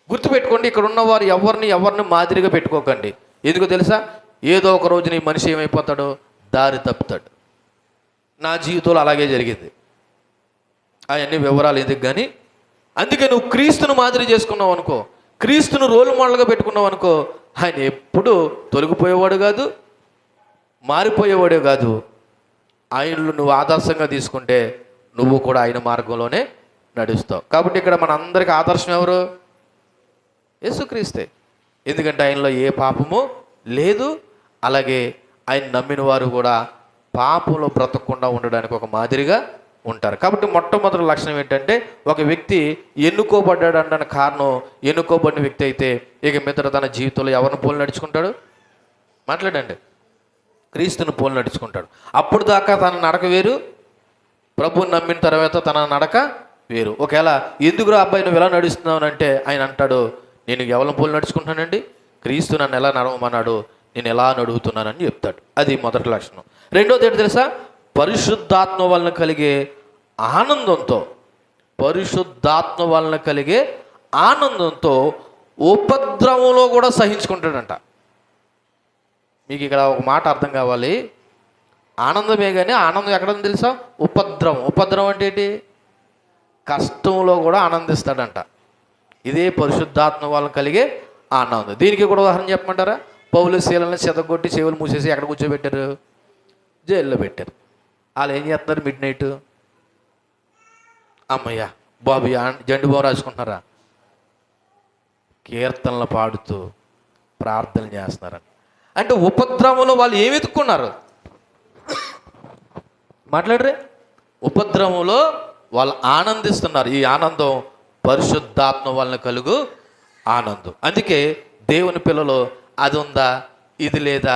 గుర్తుపెట్టుకోండి, ఇక్కడ ఉన్నవారు ఎవరిని మాదిరిగా పెట్టుకోకండి. ఎందుకు తెలుసా? ఏదో ఒక రోజు నీ మనిషి ఏమైపోతాడో? దారి తప్పుతాడు. నా జీవితంలో అలాగే జరిగింది. అవన్నీ వివరాలు ఎందుకు కానీ, అందుకే నువ్వు క్రీస్తును మాదిరి చేసుకున్నావు అనుకో, క్రీస్తును రోల్ మోడల్గా పెట్టుకున్నావు అనుకో, ఆయన ఎప్పుడు తొలగిపోయేవాడు కాదు, మారిపోయేవాడే కాదు. ఆయనను నువ్వు ఆదర్శంగా తీసుకుంటే నువ్వు కూడా ఆయన మార్గంలోనే నడుస్తావు. కాబట్టి ఇక్కడ మన అందరికీ ఆదర్శం ఎవరు? యేసుక్రీస్తే. ఎందుకంటే ఆయనలో ఏ పాపము లేదు. అలాగే ఆయన నమ్మిన వారు కూడా పాపంలో బ్రతకకుండా ఉండడానికి ఒక మాదిరిగా ఉంటారు. కాబట్టి మొట్టమొదటి లక్షణం ఏంటంటే, ఒక వ్యక్తి ఎన్నుకోబడ్డాడు అన్న కారణం, ఎన్నుకోబడిన వ్యక్తి అయితే ఇక మిగతా తన జీవితంలో ఎవరిని పోలి నడుచుకుంటాడు? మాట్లాడండి. క్రీస్తుని పోలి నడుచుకుంటాడు. అప్పుడు దాకా తన నడక వేరు, ప్రభువుని నమ్మిన తర్వాత తన నడక వేరు. ఒకవేళ ఎందుకురా అబ్బాయి నువ్వు ఎలా నడుస్తున్నావు అంటే ఆయన అంటాడు, నేను ఎవరిని పోలి నడుచుకుంటానండి? క్రీస్తు నన్ను ఎలా నడవమన్నాడు, నేను ఎలా నడుగుతున్నానని చెప్తాడు. అది మొదటి లక్షణం. రెండోది ఏంటి తెలుసా? పరిశుద్ధాత్మ వలన కలిగే ఆనందంతో, పరిశుద్ధాత్మ వలన కలిగే ఆనందంతో ఉపద్రవంలో కూడా సహించుకుంటాడంట. మీకు ఇక్కడ ఒక మాట అర్థం కావాలి. ఆనందమే కానీ ఆనందం ఎక్కడ తెలుసా? ఉపద్రవం. ఉపద్రవం అంటే ఏంటి? కష్టంలో కూడా ఆనందిస్తాడంట. ఇదే పరిశుద్ధాత్మ వలన కలిగే ఆనందం. దీనికి కూడా ఉదాహరణ చెప్పమంటారా? పౌలు శీలను చెదగొట్టి చెవులు మూసేసి ఎక్కడ కూర్చోబెట్టారు? జైల్లో పెట్టారు. వాళ్ళు ఏం చేస్తున్నారు? మిడ్ నైట్ అమ్మయ్య బాబు జండు బాబు రాసుకుంటున్నారా? కీర్తనలు పాడుతూ ప్రార్థనలు చేస్తున్నారని. అంటే ఉపద్రవంలో వాళ్ళు ఏమి వెతుక్కున్నారు? మాట్లాడరే. ఉపద్రవంలో వాళ్ళు ఆనందిస్తున్నారు. ఈ ఆనందం పరిశుద్ధాత్మ వలన కలుగు ఆనందం. అందుకే దేవుని పిల్లలు అది ఉందా, ఇది లేదా,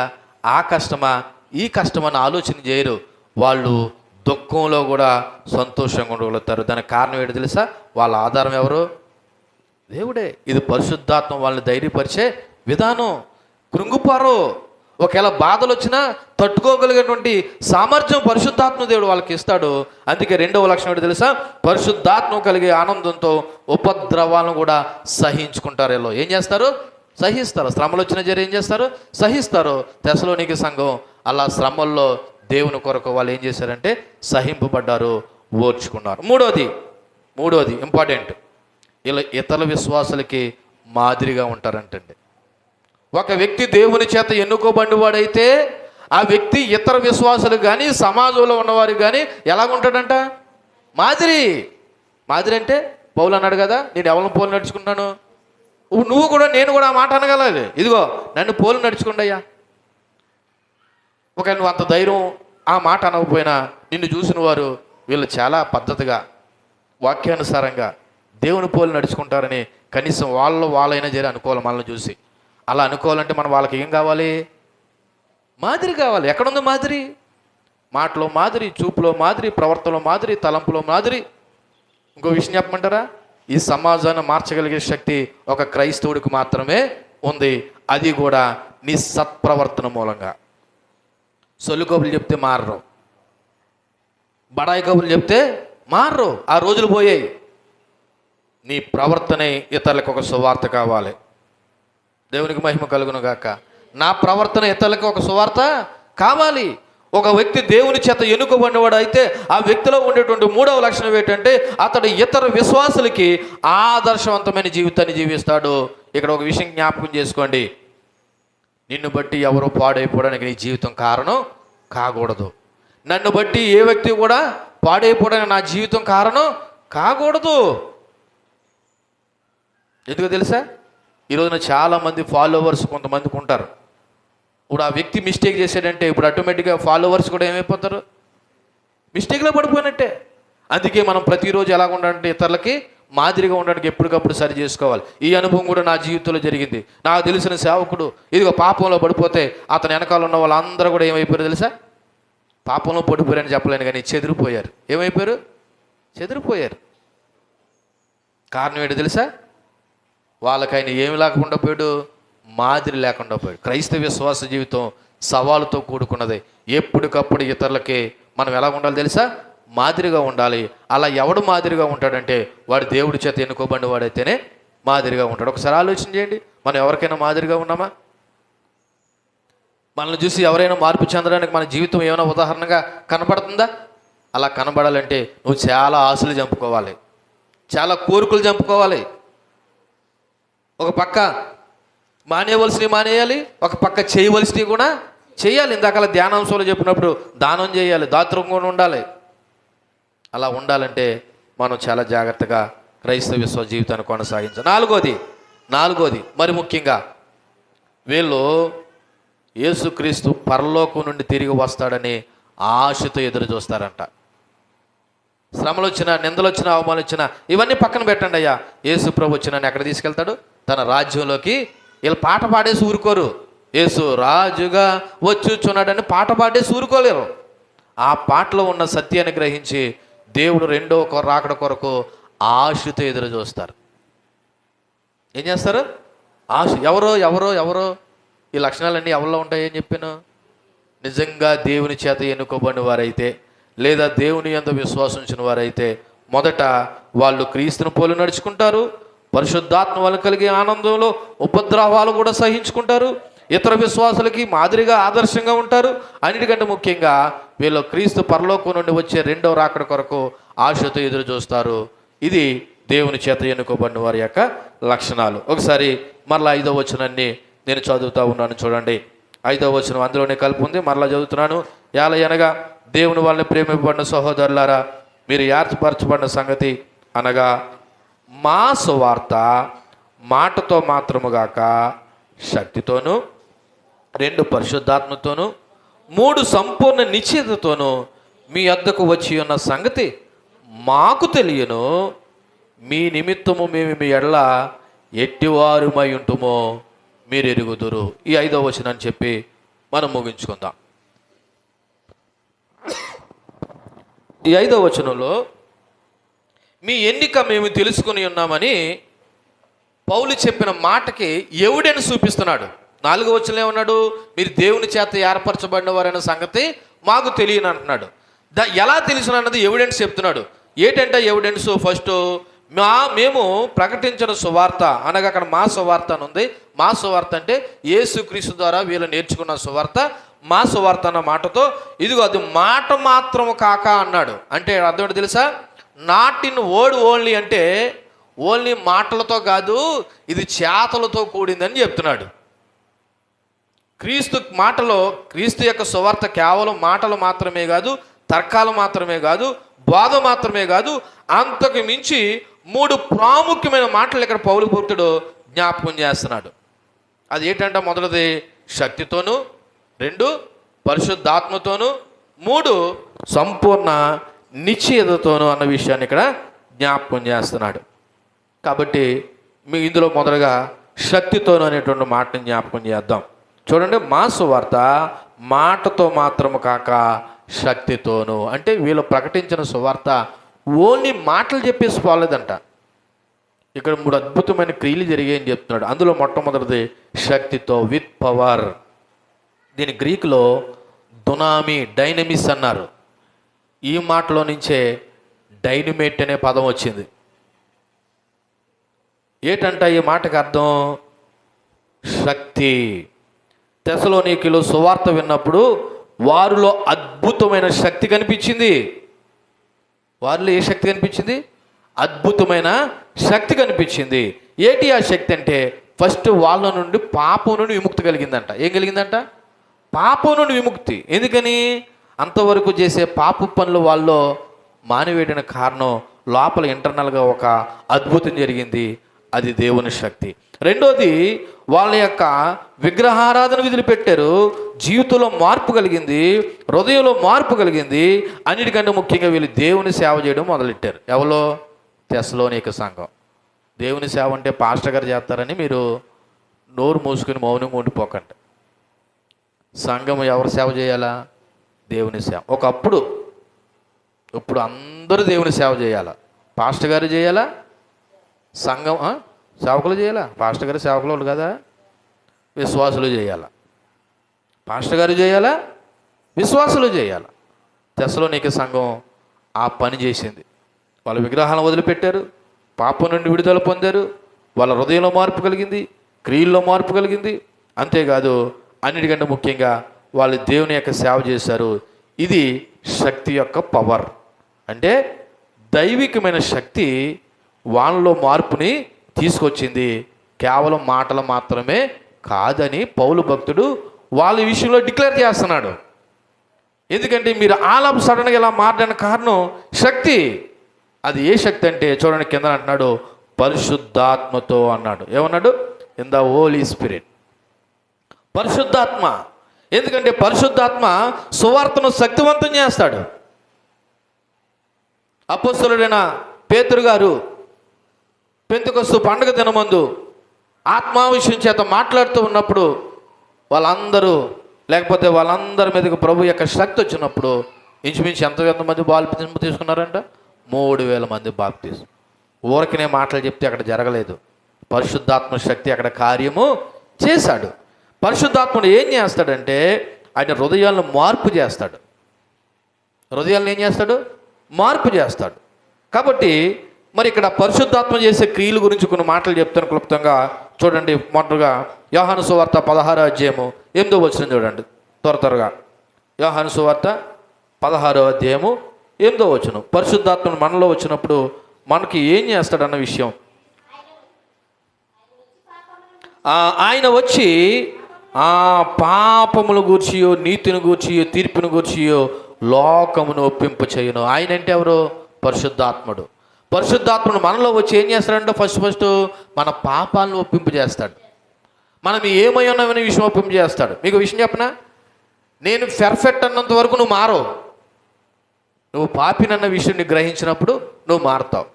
ఆ కష్టమా, ఈ కష్టమని ఆలోచన చేయరు. వాళ్ళు దుఃఖంలో కూడా సంతోషంగా ఉండగలుగుతారు. దానికి కారణం ఏంటి తెలుసా? వాళ్ళ ఆధారం ఎవరు? దేవుడే. ఇది పరిశుద్ధాత్మ వాళ్ళని ధైర్యపరిచే విధానం. కృంగిపోరు. ఒకవేళ బాధలు వచ్చినా తట్టుకోగలిగేటువంటి సామర్థ్యం పరిశుద్ధాత్మ దేవుడు వాళ్ళకి ఇస్తాడు. అందుకే రెండవ లక్షణం ఏంటి తెలుసా? పరిశుద్ధాత్మ కలిగే ఆనందంతో ఉపద్రవాలను కూడా సహించుకుంటారు. వీళ్ళు ఏం చేస్తారు? సహిస్తారు. శ్రమలు వచ్చిన జరి ఏం చేస్తారు? సహిస్తారు. తెసలోనికే సంఘం అలా శ్రమల్లో దేవుని కొరకు వాళ్ళు ఏం చేశారంటే సహింపబడ్డారు, ఓర్చుకున్నారు. మూడోది ఇంపార్టెంట్, ఇలా ఇతర విశ్వాసులకి మాదిరిగా ఉంటారంటండి. ఒక వ్యక్తి దేవుని చేత ఎన్నుకోబడినవాడైతే ఆ వ్యక్తి ఇతర విశ్వాసులు కానీ సమాజంలో ఉన్నవారు కానీ ఎలాగుంటాడంట? మాదిరి. మాదిరి అంటే పౌలు అన్నాడు కదా, నేను ఎవరిని పోలి నడుచుకుంటాను. నువ్వు కూడా నేను కూడా ఆ మాట అనగలదు. ఇదిగో నన్ను పోలి నడుచుకుంటయ్యా. ఒక నువ్వు అంత ధైర్యం ఆ మాట అనకపోయినా నిన్ను చూసిన వారు వీళ్ళు చాలా పద్ధతిగా వాక్యానుసారంగా దేవుని పోలి నడుచుకుంటారని కనీసం వాళ్ళైనా జరి అనుకోవాలి. మనల్ని చూసి అలా అనుకోవాలంటే మనం వాళ్ళకి ఏం కావాలి? మాదిరి కావాలి. ఎక్కడుంది మాదిరి? మాటలో మాదిరి, చూపులో మాదిరి, ప్రవర్తనలో మాదిరి, తలంపులో మాదిరి. ఇంకో విషయం చెప్పమంటారా? ఈ సమాజాన్ని మార్చగలిగే శక్తి ఒక క్రైస్తవుడికి మాత్రమే ఉంది. అది కూడా నీ సత్ప్రవర్తన మూలంగా. సొల్లు కబుర్లు చెప్తే మారరు, బడాయి కబుర్లు చెప్తే మారరు. ఆ రోజులు పోయాయి. నీ ప్రవర్తనే ఇతరులకు ఒక సువార్త కావాలి. దేవునికి మహిమ కలుగును గాక. నా ప్రవర్తన ఇతరులకు ఒక సువార్త కావాలి. ఒక వ్యక్తి దేవుని చేత ఎన్నుకోబడినవాడు అయితే ఆ వ్యక్తిలో ఉండేటువంటి మూడవ లక్షణం ఏంటంటే అతడు ఇతర విశ్వాసులకి ఆదర్శవంతమైన జీవితాన్ని జీవిస్తాడు. ఇక్కడ ఒక విషయం జ్ఞాపకం చేసుకోండి. నిన్ను బట్టి ఎవరో పాడైపోవడానికి నీ జీవితం కారణం కాకూడదు. నన్ను బట్టి ఏ వ్యక్తి కూడా పాడైపోవడానికి నా జీవితం కారణం కాకూడదు. ఎందుకు తెలుసా? ఈరోజున చాలామంది ఫాలోవర్స్ కొంతమందికి ఉంటారు. ఇప్పుడు ఆ వ్యక్తి మిస్టేక్ చేశాడంటే ఇప్పుడు ఆటోమేటిక్గా ఫాలోవర్స్ కూడా ఏమైపోతారు? మిస్టేక్లో పడిపోయినట్టే. అందుకే మనం ప్రతిరోజు ఎలాగ ఉండాలంటే ఇతరులకి మాదిరిగా ఉండడానికి ఎప్పటికప్పుడు సరి చేసుకోవాలి. ఈ అనుభవం కూడా నా జీవితంలో జరిగింది. నాకు తెలిసిన సేవకుడు ఇదిగో పాపంలో పడిపోతే అతని వెనకాల ఉన్న వాళ్ళందరూ కూడా ఏమైపోయారు తెలుసా? పాపంలో పడిపోయారని చెప్పలేను కానీ చెదిరిపోయారు. ఏమైపోయారు? చెదిరిపోయారు. కారణం ఏంటి తెలుసా? వాళ్ళకైనా ఏమి లేకుండా పోయాడు, మాదిరి లేకుండా పోయాడు. క్రైస్తవ విశ్వాస జీవితం సవాలుతో కూడుకున్నది. ఎప్పటికప్పుడు ఇతరులకి మనం ఎలా ఉండాలి తెలుసా? మాదిరిగా ఉండాలి. అలా ఎవడు మాదిరిగా ఉంటాడంటే వాడు దేవుడి చేత ఎన్నుకోబడిన వాడైతేనే మాదిరిగా ఉంటాడు. ఒకసారి ఆలోచన చేయండి. మనం ఎవరికైనా మాదిరిగా ఉన్నామా? మనల్ని చూసి ఎవరైనా మార్పు చెందడానికి మన జీవితం ఏమైనా ఉదాహరణగా కనబడుతుందా? అలా కనబడాలంటే నువ్వు చాలా ఆశలు చంపుకోవాలి, చాలా కోరికలు చంపుకోవాలి. ఒక పక్క మానేయవలసినవి మానేయాలి, ఒక పక్క చేయవలసినవి కూడా చేయాలి. ఇందాక ధ్యానాంశంలో చెప్పినప్పుడు దానం చేయాలి, దాతృంగా ఉండాలి. అలా ఉండాలంటే మనం చాలా జాగ్రత్తగా క్రైస్తవ విశ్వాస జీవితాన్ని కొనసాగించాలి. నాలుగోది మరి ముఖ్యంగా వీళ్ళు యేసుక్రీస్తు పరలోకం నుండి తిరిగి వస్తాడని ఆశతో ఎదురు చూస్తారంట. శ్రమలు వచ్చినా, నిందలు వచ్చినా, అవమానాలు వచ్చినా ఇవన్నీ పక్కన పెట్టండి. అయ్యా యేసు ప్రభు వచ్చినా ఎక్కడ తీసుకెళ్తాడు? తన రాజ్యంలోకి. వీళ్ళు పాట పాడేసి ఊరుకోరు. యేసు రాజుగా వచ్చుచున్నాడని పాట పాడేసి ఊరుకోలేరు. ఆ పాటలో ఉన్న సత్యాన్ని గ్రహించి దేవుడు రెండో రాకడ కొరకు ఆశతో ఎదురు చూస్తారు. ఏం చేస్తారు? ఆశ. ఎవరో ఈ లక్షణాలన్నీ ఎవరిలో ఉంటాయని చెప్పాను. నిజంగా దేవుని చేత ఎన్నుకోబడిన వారైతే లేదా దేవుని యందు విశ్వాసం ఉంచిన వారైతే మొదట వాళ్ళు క్రీస్తుని పోలి నడుచుకుంటారు. పరిశుద్ధాత్మ వల్ల కలిగే ఆనందంలో ఉపద్రవాలు కూడా సహించుకుంటారు. ఇతర విశ్వాసులకి మాదిరిగా ఆదర్శంగా ఉంటారు. అన్నిటికంటే ముఖ్యంగా వీళ్ళు క్రీస్తు పరలోకం నుండి వచ్చే రెండవ రాకడ కొరకు ఆశతో ఎదురు చూస్తారు. ఇది దేవుని చేత ఎన్నుకోబడిన వారి యొక్క లక్షణాలు. ఒకసారి మరలా 5వ వచనాన్ని నేను చదువుతూ ఉన్నాను చూడండి. 5వ వచనం అందులోనే కలిపి ఉంది. మరలా చదువుతున్నాను. ఏలయనగా దేవుని వాళ్ళని ప్రేమింపబడిన సహోదరులారా, మీరు ఏర్పరచబడిన సంగతి అనగా మా సువార్త మాటతో మాత్రముగాక శక్తితోనూ, 2 పరిశుద్ధాత్మతోనూ, 3 సంపూర్ణ నిశ్చయతతోనూ మీ వద్దకు వచ్చి ఉన్న సంగతి మాకు తెలియను. మీ నిమిత్తము మేము మీ ఎడల ఎట్టివారుమై ఉంటుమో మీరు ఎరుగుదురు. ఈ 5వ వచనాన్ని చెప్పి మనం ముగించుకుందాం. ఈ 5వ వచనంలో మీ ఎన్నిక మేము తెలుసుకుని ఉన్నామని పౌలు చెప్పిన మాటకి ఎవిడెన్స్ చూపిస్తున్నాడు. 4వ వచనంలో ఏమన్నాడు? మీరు దేవుని చేత ఏర్పరచబడిన వారైన సంగతి మాకు తెలియని అంటున్నాడు. ఎలా తెలుసు అన్నది ఎవిడెన్స్ చెప్తున్నాడు. ఏంటంటే ఎవిడెన్స్? ఫస్ట్ మేము ప్రకటించిన సువార్త అనగా అక్కడ మా సువార్త అని ఉంది. మా సువార్త అంటే యేసుక్రీస్తు ద్వారా వీళ్ళు నేర్చుకున్న సువార్త మా సువార్త అన్న మాటతో ఇదిగో అది మాట మాత్రము కాక అన్నాడు. అంటే అర్థం ఏంటో తెలుసా? నాట్ ఇన్ వర్డ్ ఓన్లీ అంటే ఓన్లీ మాటలతో కాదు, ఇది చేతలతో కూడిందని చెప్తున్నాడు. క్రీస్తు యొక్క సువార్త కేవలం మాటలు మాత్రమే కాదు, తర్కాలు మాత్రమే కాదు, బోధ మాత్రమే కాదు, అంతకు మించి 3 ప్రాముఖ్యమైన మాటలు ఇక్కడ పౌలు భక్తుడు జ్ఞాపకం చేస్తున్నాడు. అది ఏంటంటే మొదటిది శక్తితోనూ, 2 పరిశుద్ధాత్మతోనూ, 3 సంపూర్ణ నిశ్చయతతోనూ అన్న విషయాన్ని ఇక్కడ జ్ఞాపకం చేస్తున్నాడు. కాబట్టి మీ ఇందులో మొదటగా శక్తితోనూ అనేటువంటి మాటని జ్ఞాపకం చేద్దాం. చూడండి, మా సువార్త మాటతో మాత్రము కాక శక్తితోనూ అంటే వీళ్ళు ప్రకటించిన సువార్త ఓన్లీ మాటలు చెప్పేసి పోలేదంట. ఇక్కడ 3 అద్భుతమైన క్రియలు జరిగాయని చెప్తున్నాడు. అందులో మొట్టమొదటిది శక్తితో, విత్ పవర్. దీని గ్రీకులో దునామి, డైనమిస్ అన్నారు. ఈ మాటలో నుంచే డైనమేట్ అనే పదం వచ్చింది. ఏటంట ఈ మాటకు అర్థం? శక్తి. తెస్సలోనికీయులు సువార్త విన్నప్పుడు వారిలో అద్భుతమైన శక్తి కనిపించింది. వారిలో ఏ శక్తి కనిపించింది? అద్భుతమైన శక్తి కనిపించింది. ఏటి ఆ శక్తి అంటే, ఫస్ట్ వాళ్ళ నుండి పాపం నుండి విముక్తి కలిగిందంట. ఏం కలిగిందంట? పాపం నుండి విముక్తి. ఎందుకని? అంతవరకు చేసే పాప పనులు వాళ్ళలో మానివేయడానికి కారణం లోపల ఇంటర్నల్గా ఒక అద్భుతం జరిగింది. అది దేవుని శక్తి. రెండోది, వాళ్ళ యొక్క విగ్రహారాధన విధులు పెట్టారు. జీవితంలో మార్పు కలిగింది, హృదయంలో మార్పు కలిగింది. అన్నిటికంటే ముఖ్యంగా వీళ్ళు దేవుని సేవ చేయడం మొదలెట్టారు. ఎవరో? తెస్సలోనిక సంఘం. దేవుని సేవ అంటే పాస్టర్ గారు చేస్తారని మీరు నోరు మూసుకుని మౌనంగా ఉండిపోకండి. సంఘం ఎవరు సేవ చేయాలా? దేవుని సేవ. ఒకప్పుడు, ఇప్పుడు అందరూ దేవుని సేవ చేయాలా? పాస్టర్ గారు చేయాలా? సంఘం సేవకులు చేయాలా? పాస్టర్ గారు సేవకులు వాళ్ళు కదా, విశ్వాసులు చేయాలా? పాస్టర్ గారు చేయాలా? విశ్వాసులు చేయాలా? తెస్సలోనిక సంఘం ఆ పని చేసింది. వాళ్ళ విగ్రహాలను వదిలిపెట్టారు, పాపం నుండి విడుదల పొందారు, వాళ్ళ హృదయంలో మార్పు కలిగింది, క్రియల్లో మార్పు కలిగింది. అంతేకాదు, అన్నిటికంటే ముఖ్యంగా వాళ్ళు దేవుని యొక్క సేవ చేశారు. ఇది శక్తి యొక్క పవర్. అంటే దైవికమైన శక్తి వాళ్ళలో మార్పుని తీసుకొచ్చింది. కేవలం మాటలు మాత్రమే కాదని పౌలు భక్తుడు వాళ్ళ విషయంలో డిక్లేర్ చేస్తున్నాడు. ఎందుకంటే మీరు ఆల్ ఆఫ్ సడన్గా ఇలా మారడానికి కారణం శక్తి. అది ఏ శక్తి అంటే చూడండి, కింద అంటున్నాడు పరిశుద్ధాత్మతో అన్నాడు. ఏమన్నాడు? In the Holy Spirit. పరిశుద్ధాత్మ. ఎందుకంటే పరిశుద్ధాత్మ సువార్తను శక్తివంతం చేస్తాడు. అపోస్తలుడైన పేతురు గారు పెంతెకొస్తు పండుగ దినమందు ఆత్మావిషయం చేత మాట్లాడుతూ ఉన్నప్పుడు వాళ్ళందరి మీదకి ప్రభు యొక్క శక్తి వచ్చినప్పుడు ఇంచుమించు ఎంతమంది బాప్తిస్మం తీసుకున్నారంట? 3000 మంది బాప్తిస్మం. ఊరికనే మాటలు చెప్తే అక్కడ జరగలేదు. పరిశుద్ధాత్మ శక్తి అక్కడ కార్యము చేశాడు. పరిశుద్ధాత్ముడు ఏం చేస్తాడంటే ఆయన హృదయాలను మార్పు చేస్తాడు. హృదయాలను ఏం చేస్తాడు? మార్పు చేస్తాడు. కాబట్టి మరి ఇక్కడ పరిశుద్ధాత్మ చేసే క్రియల గురించి కొన్ని మాటలు చెప్తాను క్లుప్తంగా. చూడండి, మొదటగా యోహాను సువార్త 16వ అధ్యాయము 8వ వచనం చూడండి త్వరగా. యోహాను సువార్త 16వ అధ్యాయము 8వ వచనం. పరిశుద్ధాత్మ మనలో వచ్చినప్పుడు మనకి ఏం చేస్తాడన్న విషయం. ఆయన వచ్చి పాపముల గూర్చియో, నీతిని గూర్చియో, తీర్పును గూర్చియో లోకమును ఒప్పింప చేయను. ఆయన అంటే ఎవరు? పరిశుద్ధాత్ముడు. పరిశుద్ధాత్ముడు మనలో వచ్చి ఏం చేస్తాడంటే ఫస్ట్ మన పాపాలను ఒప్పింపు చేస్తాడు. మనం ఏమై ఉన్నామనే విషయం ఒప్పింపు చేస్తాడు. మీకు విషయం చెప్పనా? నేను పెర్ఫెక్ట్ అన్నంత వరకు నువ్వు మారవు. నువ్వు పాపినన్న విషయాన్ని గ్రహించినప్పుడు నువ్వు మారుతావు.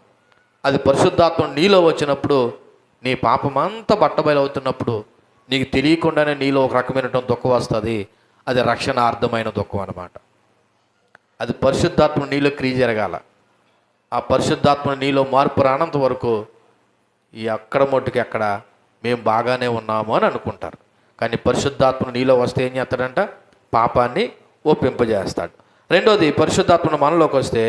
అది పరిశుద్ధాత్మ నీలో వచ్చినప్పుడు, నీ పాపం అంతా బట్టబయలవుతున్నప్పుడు నీకు తెలియకుండానే నీలో ఒక రకమైన దుఃఖం వస్తుంది. అది రక్షణార్థమైన దుఃఖం అన్నమాట. అది పరిశుద్ధాత్మ నీలో క్రియ జరగాల. ఆ పరిశుద్ధాత్మ నీలో మార్పు రానంత వరకు ఎక్కడ మొట్టుకి ఎక్కడ మేము బాగానే ఉన్నాము అని అనుకుంటారు. కానీ పరిశుద్ధాత్మ నీలో వస్తే ఏం చేస్తాడంట? పాపాన్ని ఒప్పింపజేస్తాడు. రెండోది, పరిశుద్ధాత్మ మనలోకి వస్తే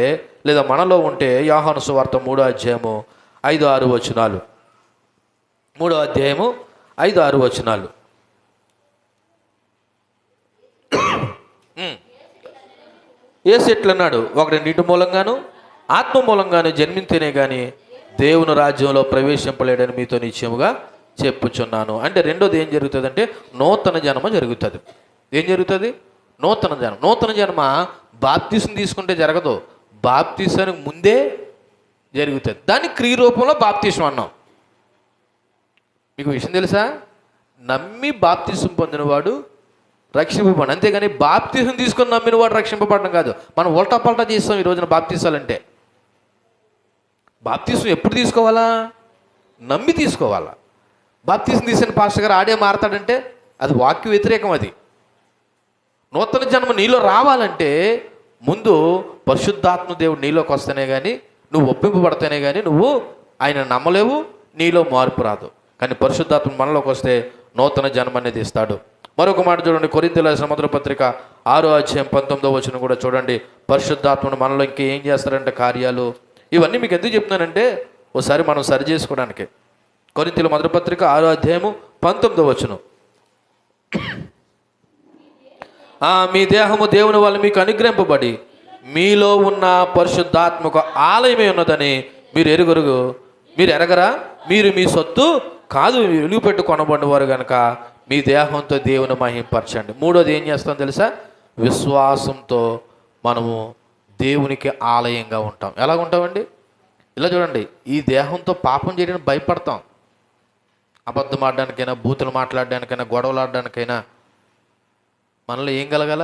లేదా మనలో ఉంటే యోహాను సువార్త 3వ అధ్యాయము 5-6 వచనాలు. 3వ అధ్యాయము 5-6 వచనాలు. యేసు ఎట్లన్నాడు? ఒకటి నీటి మూలంగాను ఆత్మ మూలంగాను జన్మింతేనే కానీ దేవుని రాజ్యంలో ప్రవేశింపలేడని మీతో నిశ్చయముగా చెప్పుచున్నాను. అంటే రెండోది ఏం జరుగుతుందంటే నూతన జన్మ జరుగుతుంది. ఏం జరుగుతుంది? నూతన జన్మ. నూతన జన్మ బాప్తిసం తీసుకుంటే జరగదు, బాప్తిసానికి ముందే జరుగుతుంది. దాన్ని క్రియ రూపంలో బాప్తిసం అన్నాం. మీకు విషయం తెలుసా? నమ్మి బాప్తిసం పొందినవాడు రక్షింపబడి, అంతేగాని బాప్తిసం తీసుకొని నమ్మినవాడు రక్షింపబడడం కాదు. మనం ఉల్టా పల్టా చేస్తాం ఈ రోజున బాప్తిసాలంటే. బాప్తిసం ఎప్పుడు తీసుకోవాలా? నమ్మి తీసుకోవాలా. బాప్తిసం తీసిన పాస్టర్ గారు ఆడే మారతాడంటే అది వాక్య వ్యతిరేకం. అది నూతన జన్మ నీలో రావాలంటే ముందు పరిశుద్ధాత్మ దేవుడు నీలోకి వస్తేనే కానీ, నువ్వు ఒప్పింపబడితేనే కానీ నువ్వు ఆయన నమ్మలేవు, నీలో మార్పు రాదు. కానీ పరిశుద్ధాత్మ మనలోకి వస్తే నూతన జన్మ అనేది ఇస్తాడు. మరొక మాట చూడండి, కొరింథీయులకు రాసిన మొదటి పత్రిక 6వ అధ్యాయం 19వ వచనం కూడా చూడండి. పరిశుద్ధాత్మను మనలో ఇంకేం చేస్తారంటే కార్యాలు. ఇవన్నీ మీకు ఎందుకు చెప్తున్నానంటే ఒకసారి మనం సరి చేసుకోవడానికి. కొరింథీయుల మొదటి పత్రిక 6వ అధ్యాయము 19వ వచనం. మీ దేహము దేవుని వల్ల మీకు అనుగ్రహింపబడి మీలో ఉన్న పరిశుద్ధాత్మకు ఆలయమే ఉన్నదని మీరు ఎరగరా? మీరు మీ సొత్తు కాదు, విలువ పెట్టి కొనబడినవారు కనుక మీ దేహంతో దేవుని మహింపరచండి. మూడోది ఏం చేస్తాం తెలుసా? విశ్వాసంతో మనము దేవునికి ఆలయంగా ఉంటాం. ఎలాగ ఉంటామండి? ఇలా చూడండి, ఈ దేహంతో పాపం చేయడానికి భయపడతాం. అబద్ధం ఆడడానికైనా, బూతులు మాట్లాడడానికైనా, గొడవలు ఆడడానికైనా మనలో ఏం కలగాల?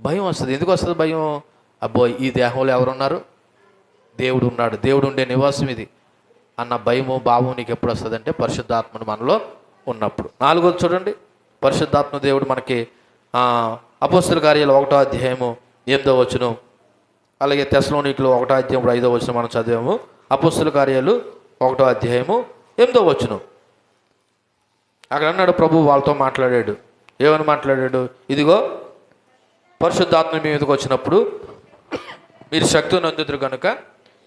భయం వస్తుంది. ఎందుకు వస్తుంది భయం? అబ్బో, ఈ దేహంలో ఎవరున్నారు? దేవుడు ఉన్నాడు, దేవుడు ఉండే నివాసం ఇది అన్న భయము భావం నీకు ఎప్పుడు వస్తుంది అంటే పరిశుద్ధాత్మను మనలో ఉన్నప్పుడు. నాలుగోది చూడండి, పరిశుద్ధాత్మ దేవుడు మనకి అపోస్తలుల కార్యాలు 1వ అధ్యాయము 8వ వచనం, అలాగే తెస్సలోనికీయులు 1వ అధ్యాయం 5వ వచనం మనం చదివాము. అపోస్తలుల కార్యాలు 1వ అధ్యాయము 8వ వచనం. అక్కడ అన్నాడు, ప్రభు వాళ్ళతో మాట్లాడాడు. ఏమని మాట్లాడాడు? ఇదిగో పరిశుద్ధాత్మ మీ మీదకి వచ్చినప్పుడు మీరు శక్తిని అందుదురు కనుక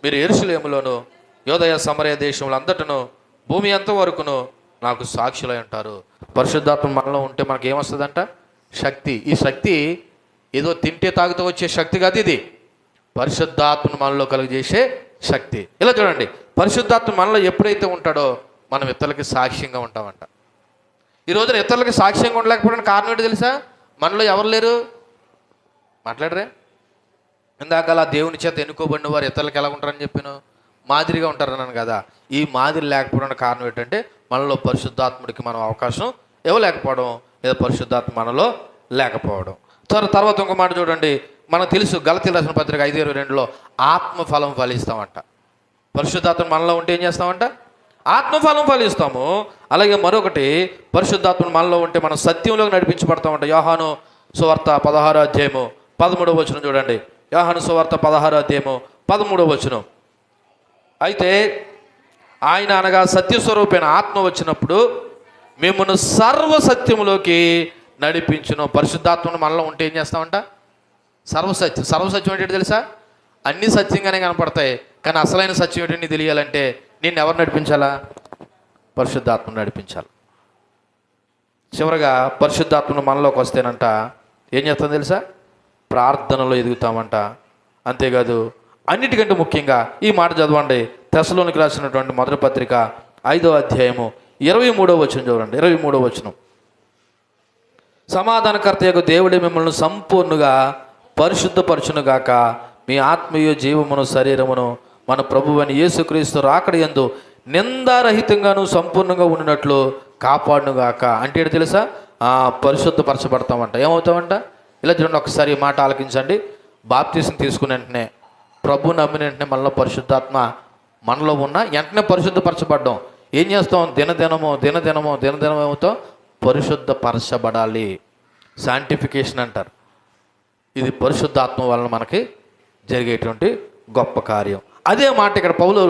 మీరు యెరూషలేములోను యోదయ సమరయ దేశంలో అంతటను భూమి అంతవరకును నాకు సాక్షులై ఉంటారు. పరిశుద్ధాత్మ మనలో ఉంటే మనకి ఏమొస్తుందంట? శక్తి. ఈ శక్తి ఏదో తింటే తాగుతూ వచ్చే శక్తి కాదు, ఇది పరిశుద్ధాత్మను మనలో కలుగజేసే శక్తి. ఇలా చూడండి, పరిశుద్ధాత్మ మనలో ఎప్పుడైతే ఉంటాడో మనం ఇతరులకి సాక్ష్యంగా ఉంటామంట. ఈ రోజున ఇతరులకి సాక్ష్యంగా ఉండలేకపోవడానికి కారణం ఏంటి తెలుసా? మనలో ఎవరు లేరు? మాట్లాడరే? ఇందాక అలా దేవుని చేత ఎన్నుకోబడిన వారు ఇతరులకు ఎలా ఉంటారని చెప్పాను? మాదిరిగా ఉంటారన్నాను కదా. ఈ మాదిరి లేకపోవడానికి కారణం ఏంటంటే మనలో పరిశుద్ధాత్ముడికి మనం అవకాశం ఇవ్వలేకపోవడం, లేదా పరిశుద్ధాత్మ మనలో లేకపోవడం. తర్వాత ఇంకో మాట చూడండి, మనకు తెలుసు గలతీయులకు రాసిన పత్రిక 5:22లో ఆత్మఫలం ఫలిస్తామంట. పరిశుద్ధాత్మ మనలో ఉంటే ఏం చేస్తామంట? ఆత్మఫలం ఫలిస్తాము. అలాగే మరొకటి, పరిశుద్ధాత్మ మనలో ఉంటే మనం సత్యంలోకి నడిపించబడతామంట. యోహాను సువార్త 16వ అధ్యాయము 13వ వచనం చూడండి. యోహాను సువార్త 16వ అధ్యాయము 13వ వచనం. అయితే ఆయన అనగా సత్యస్వరూపైన ఆత్మ వచ్చినప్పుడు మిమ్మల్ని సర్వసత్యములోకి నడిపించును. పరిశుద్ధాత్మను మనలో ఉంటే ఏం చేస్తామంట? సర్వసత్యం ఏంటంటే తెలుసా? అన్నీ సత్యంగానే కనపడతాయి, కానీ అసలైన సత్యం ఏంటని తెలియాలంటే నిన్ను ఎవరు నడిపించాలా? పరిశుద్ధాత్మను నడిపించాలి. చివరగా పరిశుద్ధాత్మను మనలోకి వస్తేనంట ఏం చేస్తాం తెలుసా? ప్రార్థనలో ఎదుగుతామంట. అంతేకాదు, అన్నిటికంటే ముఖ్యంగా ఈ మాట చదవండి, తెస్సలోనికి రాసినటువంటి మొదటి పత్రిక 5వ అధ్యాయము 23వ వచనం చూడండి. 23వ వచనం. సమాధానకర్తయగు దేవుడే మిమ్మల్ని సంపూర్ణంగా పరిశుద్ధపరచునుగాక, మీ ఆత్మీయ జీవమును శరీరమును మన ప్రభువైన యేసుక్రీస్తు రాకడ యందు నిందారహితంగాను సంపూర్ణంగా ఉండినట్లు కాపాడునుగాక. అంటే ఏంటి తెలుసా? పరిశుద్ధపరచబడతామంట. ఏమవుతామంట? ఇలా చూడండి, ఒకసారి ఈ మాట ఆలకించండి. బాప్తీసం తీసుకున్న వెంటనే, ప్రభు నమ్మిన వెంటనే మనలో పరిశుద్ధాత్మ మనలో ఉన్న వెంటనే పరిశుద్ధపరచబడ్డాం. ఏం చేస్తాం? దినదినము ఏమవుతాం? పరిశుద్ధపరచబడాలి. శాంటిఫికేషన్ అంటారు. ఇది పరిశుద్ధాత్మ వలన మనకి జరిగేటువంటి గొప్ప కార్యం. అదే మాట ఇక్కడ పౌలు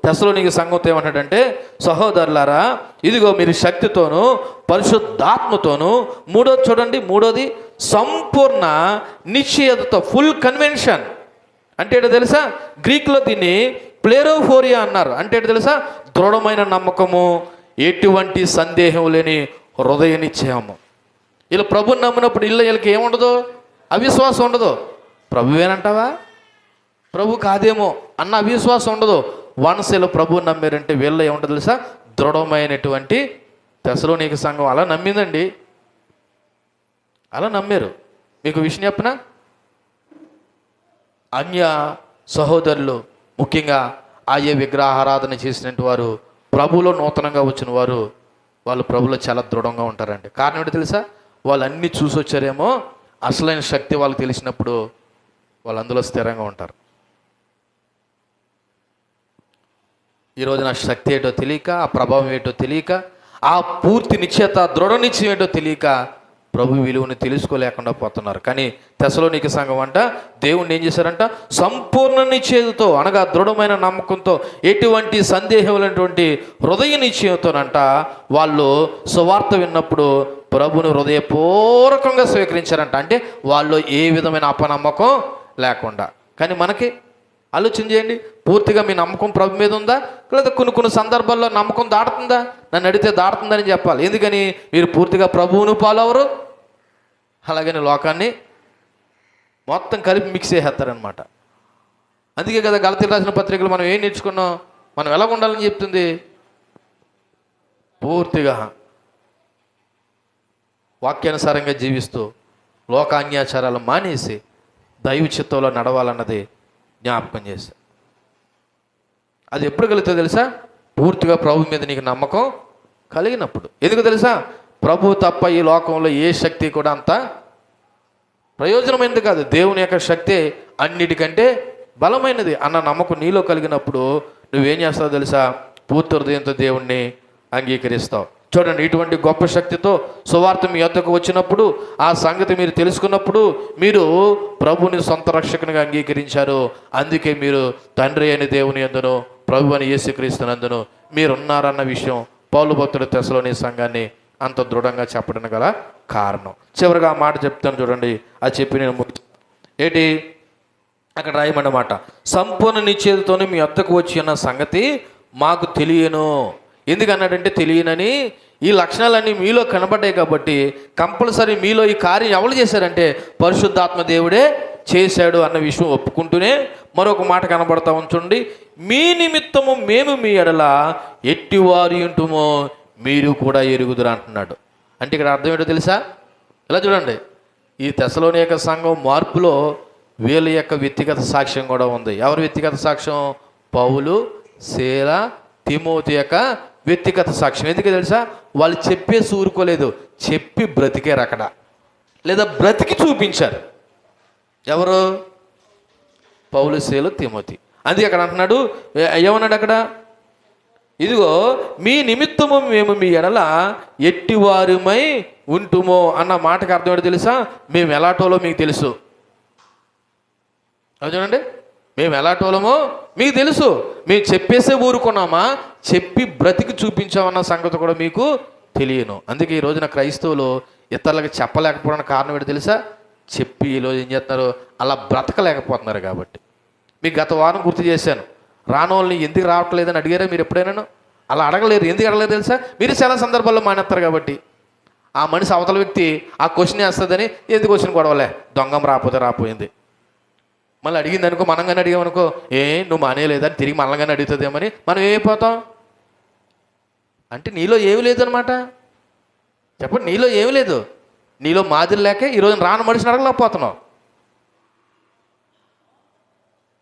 తెస్సలోనికీ సంఘంతో ఏమంటాడంటే, సహోదరులారా, ఇదిగో మీరు శక్తితోనూ పరిశుద్ధాత్మతోనూ, మూడోది చూడండి, మూడోది సంపూర్ణ నిశ్చయతతో, ఫుల్ కన్వెన్షన్. అంటే ఏంటో తెలుసా? గ్రీక్లో దీన్ని ప్లేరోఫోరియా అన్నారు. అంటే ఏంటో తెలుసా? దృఢమైన నమ్మకము, ఎటువంటి సందేహం లేని హృదయ నిశ్చయము. వీళ్ళు ప్రభుని నమ్మినప్పుడు వీళ్ళకి ఏముండదు? అవిశ్వాసం ఉండదు. ప్రభువేనంటావా, ప్రభు కాదేమో అన్న అవిశ్వాసం ఉండదు. వన్స్ వీళ్ళు ప్రభుని నమ్మారంటే వీళ్ళు ఏముంటుంది తెలుసా? దృఢమైనటువంటి తెస్సలోనికీ సంఘం అలా నమ్మిందండి, అలా నమ్మారు. మీకు విషయం చెప్పనా? అన్య సహోదరులు, ముఖ్యంగా ఆయే విగ్రహారాధన చేసినట్టు వారు, ప్రభులో నూతనంగా వచ్చిన వారు, వాళ్ళు ప్రభులో చాలా దృఢంగా ఉంటారండి. కారణం ఏంటో తెలుసా? వాళ్ళు అన్నీ చూసి వచ్చారేమో, అసలైన శక్తి వాళ్ళకి తెలిసినప్పుడు వాళ్ళు అందులో స్థిరంగా ఉంటారు. ఈరోజు నా శక్తి ఏంటో తెలియక, ఆ ప్రభావం ఏంటో తెలియక, ఆ పూర్తి నిశ్చయత, దృఢ నిశ్చయం ఏంటో తెలియక ప్రభు విలువని తెలుసుకోలేకుండా పోతున్నారు. కానీ తెస్సలోనిక సంఘం అంట దేవుణ్ణి ఏం చేశారంట, సంపూర్ణ నిశ్చయంతో అనగా దృఢమైన నమ్మకంతో, ఎటువంటి సందేహం లేనటువంటి హృదయ నిశ్చయంతోనంట వాళ్ళు సువార్త విన్నప్పుడు ప్రభుని హృదయపూర్వకంగా స్వీకరించారంట. అంటే వాళ్ళు ఏ విధమైన అపనమ్మకం లేకుండా. కానీ మనకి ఆలోచన చేయండి, పూర్తిగా మీ నమ్మకం ప్రభు మీద ఉందా, లేదా కొన్ని సందర్భాల్లో నమ్మకం దాటుతుందా? నన్ను అడిగితే దాటుతుందని చెప్పాలి. ఎందుకని? మీరు పూర్తిగా ప్రభువును పాలవరు, అలాగని లోకాన్ని మొత్తం కలిపి మిక్స్ చేసేస్తారనమాట. అందుకే కదా గలతీయులకు రాసిన పత్రికలు మనం ఏం నేర్చుకున్నాం, మనం ఎలా ఉండాలని చెప్తుంది, పూర్తిగా వాక్యానుసారంగా జీవిస్తూ లోకాన్యాచారాలు మానేసి దైవ చిత్తంలో నడవాలన్నది జ్ఞాపకం చేశా. అది ఎప్పుడు కలుగుతుందో తెలుసా? పూర్తిగా ప్రభు మీద నీకు నమ్మకం కలిగినప్పుడు. ఎందుకు తెలుసా? ప్రభు తప్ప ఈ లోకంలో ఏ శక్తి కూడా అంత ప్రయోజనమైనది కాదు. దేవుని యొక్క శక్తి అన్నిటికంటే బలమైనది అన్న నమ్మకం నీలో కలిగినప్పుడు నువ్వేం చేస్తావు తెలుసా? పూర్తి హృదయంతో దేవుణ్ణి అంగీకరిస్తావు. చూడండి, ఇటువంటి గొప్ప శక్తితో సువార్త మీ యొద్దకు వచ్చినప్పుడు, ఆ సంగతి మీరు తెలుసుకున్నప్పుడు మీరు ప్రభుని సొంత రక్షకునిగా అంగీకరించారు. అందుకే మీరు తండ్రి అయిన దేవుని యందును ప్రభు అని యేసుక్రీస్తునందును మీరున్నారన్న విషయం పౌలు భక్తుడు తెస్సలోని సంఘాన్ని అంత దృఢంగా చెప్పడం గల కారణం. చివరిగా ఆ మాట చెప్తాను చూడండి, అది చెప్పి నేను ఏంటి అక్కడ రాయమన్నమాట, సంపూర్ణ నిశ్చయతతోనే మీ వద్దకు వచ్చి ఉన్న సంగతి మాకు తెలియను. ఎందుకన్నాడంటే, తెలియనని ఈ లక్షణాలన్నీ మీలో కనబడ్డాయి కాబట్టి కంపల్సరీ మీలో ఈ కార్యం ఎవరు చేశారంటే పరిశుద్ధాత్మ దేవుడే చేశాడు అన్న విషయం ఒప్పుకుంటూనే మరొక మాట కనబడతా ఉంచండి, మీ నిమిత్తము మేము మీ ఎడల ఎట్టివారి ఉంటుమో మీరు కూడా ఎరుగుదురు అంటున్నాడు. అంటే ఇక్కడ అర్థం ఏంటో తెలుసా? ఇలా చూడండి, ఈ తెస్సలోనిక సంఘం మార్పులో వీళ్ళ యొక్క వ్యక్తిగత సాక్ష్యం కూడా ఉంది. ఎవరి వ్యక్తిగత సాక్ష్యం? పౌలు, శీల, తిమోతి యొక్క వ్యక్తిగత సాక్ష్యం. ఎందుకు తెలుసా? వాళ్ళు చెప్పేసి ఊరుకోలేదు, చెప్పి బ్రతికారు అక్కడ, లేదా బ్రతికి చూపించారు. ఎవరు? పౌలు, శీల, తిమోతి. అందుకే అక్కడ అంటున్నాడు, ఏమన్నాడు అక్కడ? ఇదిగో మీ నిమిత్తము మేము మీ ఎడల ఎట్టివారిమై ఉంటుమో అన్న మాటకు అర్థం ఏంటో తెలుసా? మేము ఎలాటోలో మీకు తెలుసు. అది చూడండి, మేము ఎలాటోలమో మీకు తెలుసు. మేము చెప్పేసే ఊరుకున్నామా, చెప్పి బ్రతికి చూపించామన్న సంగతి కూడా మీకు తెలియను. అందుకే ఈ రోజున క్రైస్తవులు ఇతరులకు చెప్పలేకపోవడానికి కారణం ఏంటో తెలుసా? చెప్పి ఈరోజు ఏం చేస్తున్నారు, అలా బ్రతకలేకపోతున్నారు. కాబట్టి మీకు గత వారం గుర్తు చేశాను, రానోళ్ళని ఎందుకు రావట్లేదని అడిగారా మీరు ఎప్పుడైనా? అలా అడగలేరు. ఎందుకు అడగలేదు తెలుసా? మీరు చాలా సందర్భాల్లో మానేస్తారు కాబట్టి. ఆ మనిషి అవతల వ్యక్తి ఆ క్వశ్చన్ వేస్తుందని ఎందుకు క్వశ్చన్ గొడవలే, దొంగం రాకపోతే రాపోయింది. మళ్ళీ అడిగింది అనుకో, మనం కానీ అడిగామనుకో, నువ్వు మానేయలేదని తిరిగి మనల్ని కానీ అడుగుతుందేమని మనం ఏమైపోతాం అంటే నీలో ఏమి లేదనమాట. చెప్పండి, నీలో ఏమి లేదు. నీలో మాదిరి లేకే ఈరోజు రాను మనిషిని అడగలేకపోతున్నావు.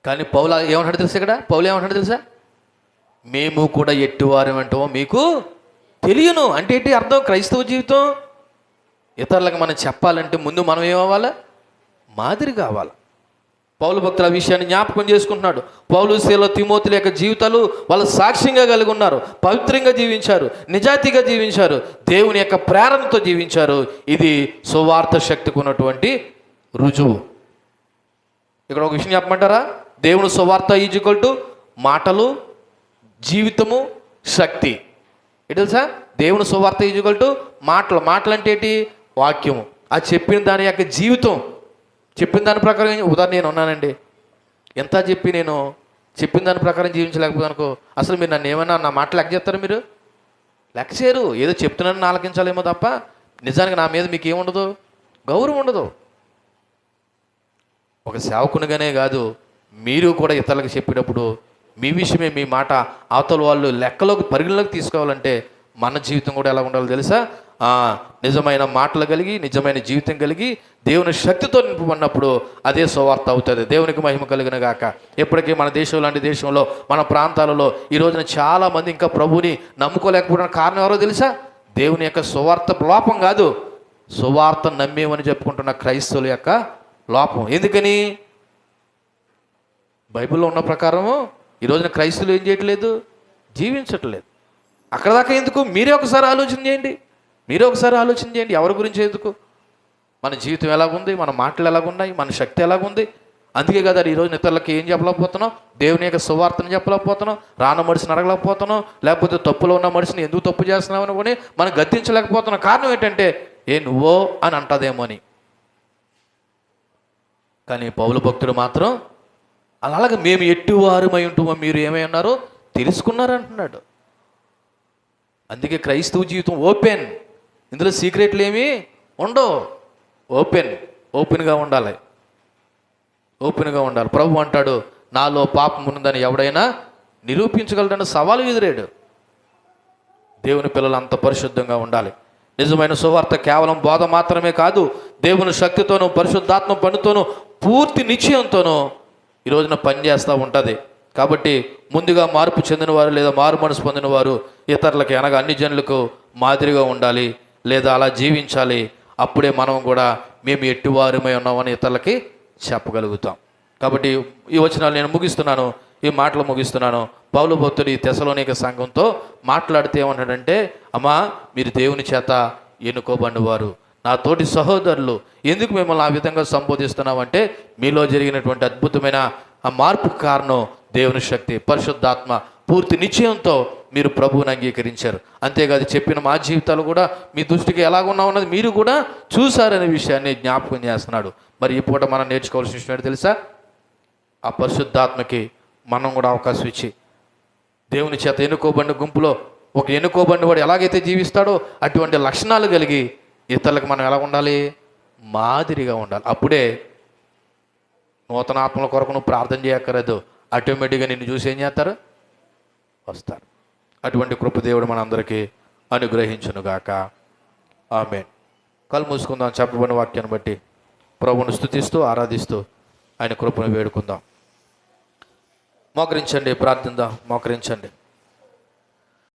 కానీ పౌలు ఏమంటాడు తెలుసా? ఇక్కడ పౌలు ఏమంటాడు తెలుసా? మేము కూడా ఎట్టివారం అంటామో మీకు తెలియను. అంటే ఏంటి అర్థం? క్రైస్తవ జీవితం ఇతరులకు మనం చెప్పాలంటే ముందు మనం ఏమవ్వాలి? మాదిరి కావాలి. పౌలు భక్తుల విషయాన్ని జ్ఞాపకం చేసుకుంటున్నాడు. పౌలు, శీల, తిమోతుల యొక్క జీవితాలు వాళ్ళ సాక్ష్యంగా కలిగి ఉన్నారు. పవిత్రంగా జీవించారు, నిజాయితీగా జీవించారు, దేవుని యొక్క ప్రేరణతో జీవించారు. ఇది సువార్త శక్తికి ఉన్నటువంటి రుజువు. ఇక్కడ ఒక విషయం చెప్పమంటారా? దేవుని సువార్త ఈజ్వల్ టు మాటలు, జీవితము, శక్తి. ఏంటి తెలుసా? దేవుని సువార్త ఈజ్వల్ టు మాటలు అంటే ఏంటి? వాక్యము. ఆ చెప్పిన దాని యొక్క జీవితం, చెప్పిన దాని ప్రకారం. ఉదాహరణ నేను ఉన్నానండి, ఎంత చెప్పి నేను చెప్పిన దాని ప్రకారం జీవించలేకపోతే అనుకో, అసలు మీరు నన్ను ఏమన్నా నా మాట లెక్క చేస్తారా? మీరు లెక్క చేయరు. ఏదో చెప్తున్నాను ఆలకించాలేమో తప్ప నిజానికి నా మీద మీకు ఏముండదు, గౌరవం ఉండదు. ఒక సేవకునిగానే కాదు, మీరు కూడా ఇతరులకు చెప్పేటప్పుడు మీ విషయమే, మీ మాట అవతల వాళ్ళు లెక్కలోకి పరిగణలోకి తీసుకోవాలంటే మన జీవితం కూడా ఎలా ఉండాలో తెలుసా? నిజమైన మాటలు కలిగి, నిజమైన జీవితం కలిగి, దేవుని శక్తితో నింపబడినప్పుడు అదే సువార్త అవుతుంది. దేవునికి మహిమ కలిగిన గాక. ఎప్పటికీ మన దేశం లాంటి దేశంలో, మన ప్రాంతాలలో ఈ రోజున చాలామంది ఇంకా ప్రభుని నమ్ముకోలేకపోవడానికి కారణం ఎవరో తెలుసా? దేవుని యొక్క సువార్త లోపం కాదు, సువార్త నమ్మేమని చెప్పుకుంటున్న క్రైస్తవుల యొక్క లోపం. ఎందుకని? బైబిల్లో ఉన్న ప్రకారము ఈ రోజున క్రైస్తవులు ఏం చేయట్లేదు, జీవించట్లేదు. అక్కడ దాకా ఎందుకు? మీరే ఒకసారి ఆలోచన చేయండి. ఎవరి గురించి ఎందుకు? మన జీవితం ఎలాగుంది, మన మాటలు ఎలాగున్నాయి, మన శక్తి ఎలాగుంది. అందుకే కదా ఈరోజు ఇతరులకి ఏం చెప్పలేకపోతున్నాం, దేవుని యొక్క సువార్తను చెప్పలేకపోతున్నాం, రాన మనిషిని అడగలేకపోతున్నాం, లేకపోతే తప్పులో ఉన్న మనిషిని ఎందుకు తప్పు చేస్తున్నావు అనుకుని మనం గద్దించలేకపోతున్నాం. కారణం ఏంటంటే నువ్వో అని అంటదేమో అని. కానీ పౌలు భక్తుడు మాత్రం అలాగే మేము ఎట్టివారుమై ఉంటుమో మీరు ఏమై ఉన్నారో తెలుసుకున్నారు అంటున్నాడు. అందుకే క్రైస్తవ జీవితం ఓపెన్, ఇందులో సీక్రెట్లు ఏమీ ఉండవు. ఓపెన్గా ఉండాలి, ఓపెన్గా ఉండాలి. ప్రభు అంటాడు, నాలో పాపం ఉన్నదని ఎవడైనా నిరూపించగలడని సవాలు ఎదురాడు. దేవుని పిల్లలు అంత పరిశుద్ధంగా ఉండాలి. నిజమైన సువార్త కేవలం బోధ మాత్రమే కాదు, దేవుని శక్తితోనూ పరిశుద్ధాత్మ పనితోనూ పూర్తి నిశ్చయంతోనూ ఈ రోజున పనిచేస్తూ ఉంటుంది. కాబట్టి ముందుగా మార్పు చెందినవారు లేదా మారు మనసు పొందినవారు ఇతరులకి అనగా అన్ని జనులకు మాదిరిగా ఉండాలి, లేదా అలా జీవించాలి. అప్పుడే మనం కూడా మేము ఎట్టివారమై ఉన్నామని ఇతరులకి చెప్పగలుగుతాం. కాబట్టి ఈ వచనాలు నేను ముగిస్తున్నాను, ఈ మాటలు ముగిస్తున్నాను. పౌలు భక్తుడు ఈ తెస్సలోనిక సంఘంతో మాట్లాడితే ఏమన్నాడంటే, అమ్మా మీరు దేవుని చేత ఎన్నుకోబడినవారు, నా తోటి సహోదరులు, ఎందుకు మిమ్మల్ని ఆ విధంగా సంబోధిస్తున్నామంటే మీలో జరిగినటువంటి అద్భుతమైన ఆ మార్పుకు కారణం దేవుని శక్తి, పరిశుద్ధాత్మ పూర్తి నిశ్చయంతో మీరు ప్రభువుని అంగీకరించారు. అంతేకాదు చెప్పిన మా జీవితాలు కూడా మీ దృష్టికి ఎలాగున్నా ఉన్నది మీరు కూడా చూసారనే విషయాన్ని జ్ఞాపకం చేస్తున్నాడు. మరి ఈ పూట మనం నేర్చుకోవాల్సిన విషయం తెలుసా? ఆ పరిశుద్ధాత్మకి మనం కూడా అవకాశం ఇచ్చి దేవుని చేత ఎన్నుకోబడిన గుంపులో ఒక ఎన్నుకోబడిన వాడు ఎలాగైతే జీవిస్తాడో అటువంటి లక్షణాలు కలిగి ఇతరులకు మనం ఎలా ఉండాలి? మాదిరిగా ఉండాలి. అప్పుడే నూతన ఆత్మల కొరకు నువ్వు ప్రార్థన చేయక్కర్లేదు, ఆటోమేటిక్గా నిన్ను చూసి ఏం చేస్తారు? వస్తారు. అటువంటి కృపదేవుడు మనందరికీ అనుగ్రహించునుగాక. ఆమేన్. కళ్ళు మూసుకుందాం. చెప్పబడిన వాక్యాన్ని బట్టి ప్రభువును స్తుతిస్తూ ఆరాధిస్తూ ఆయన కృపను వేడుకుందాం. మోకరించండి, ప్రార్థిద్దాం. మోకరించండి.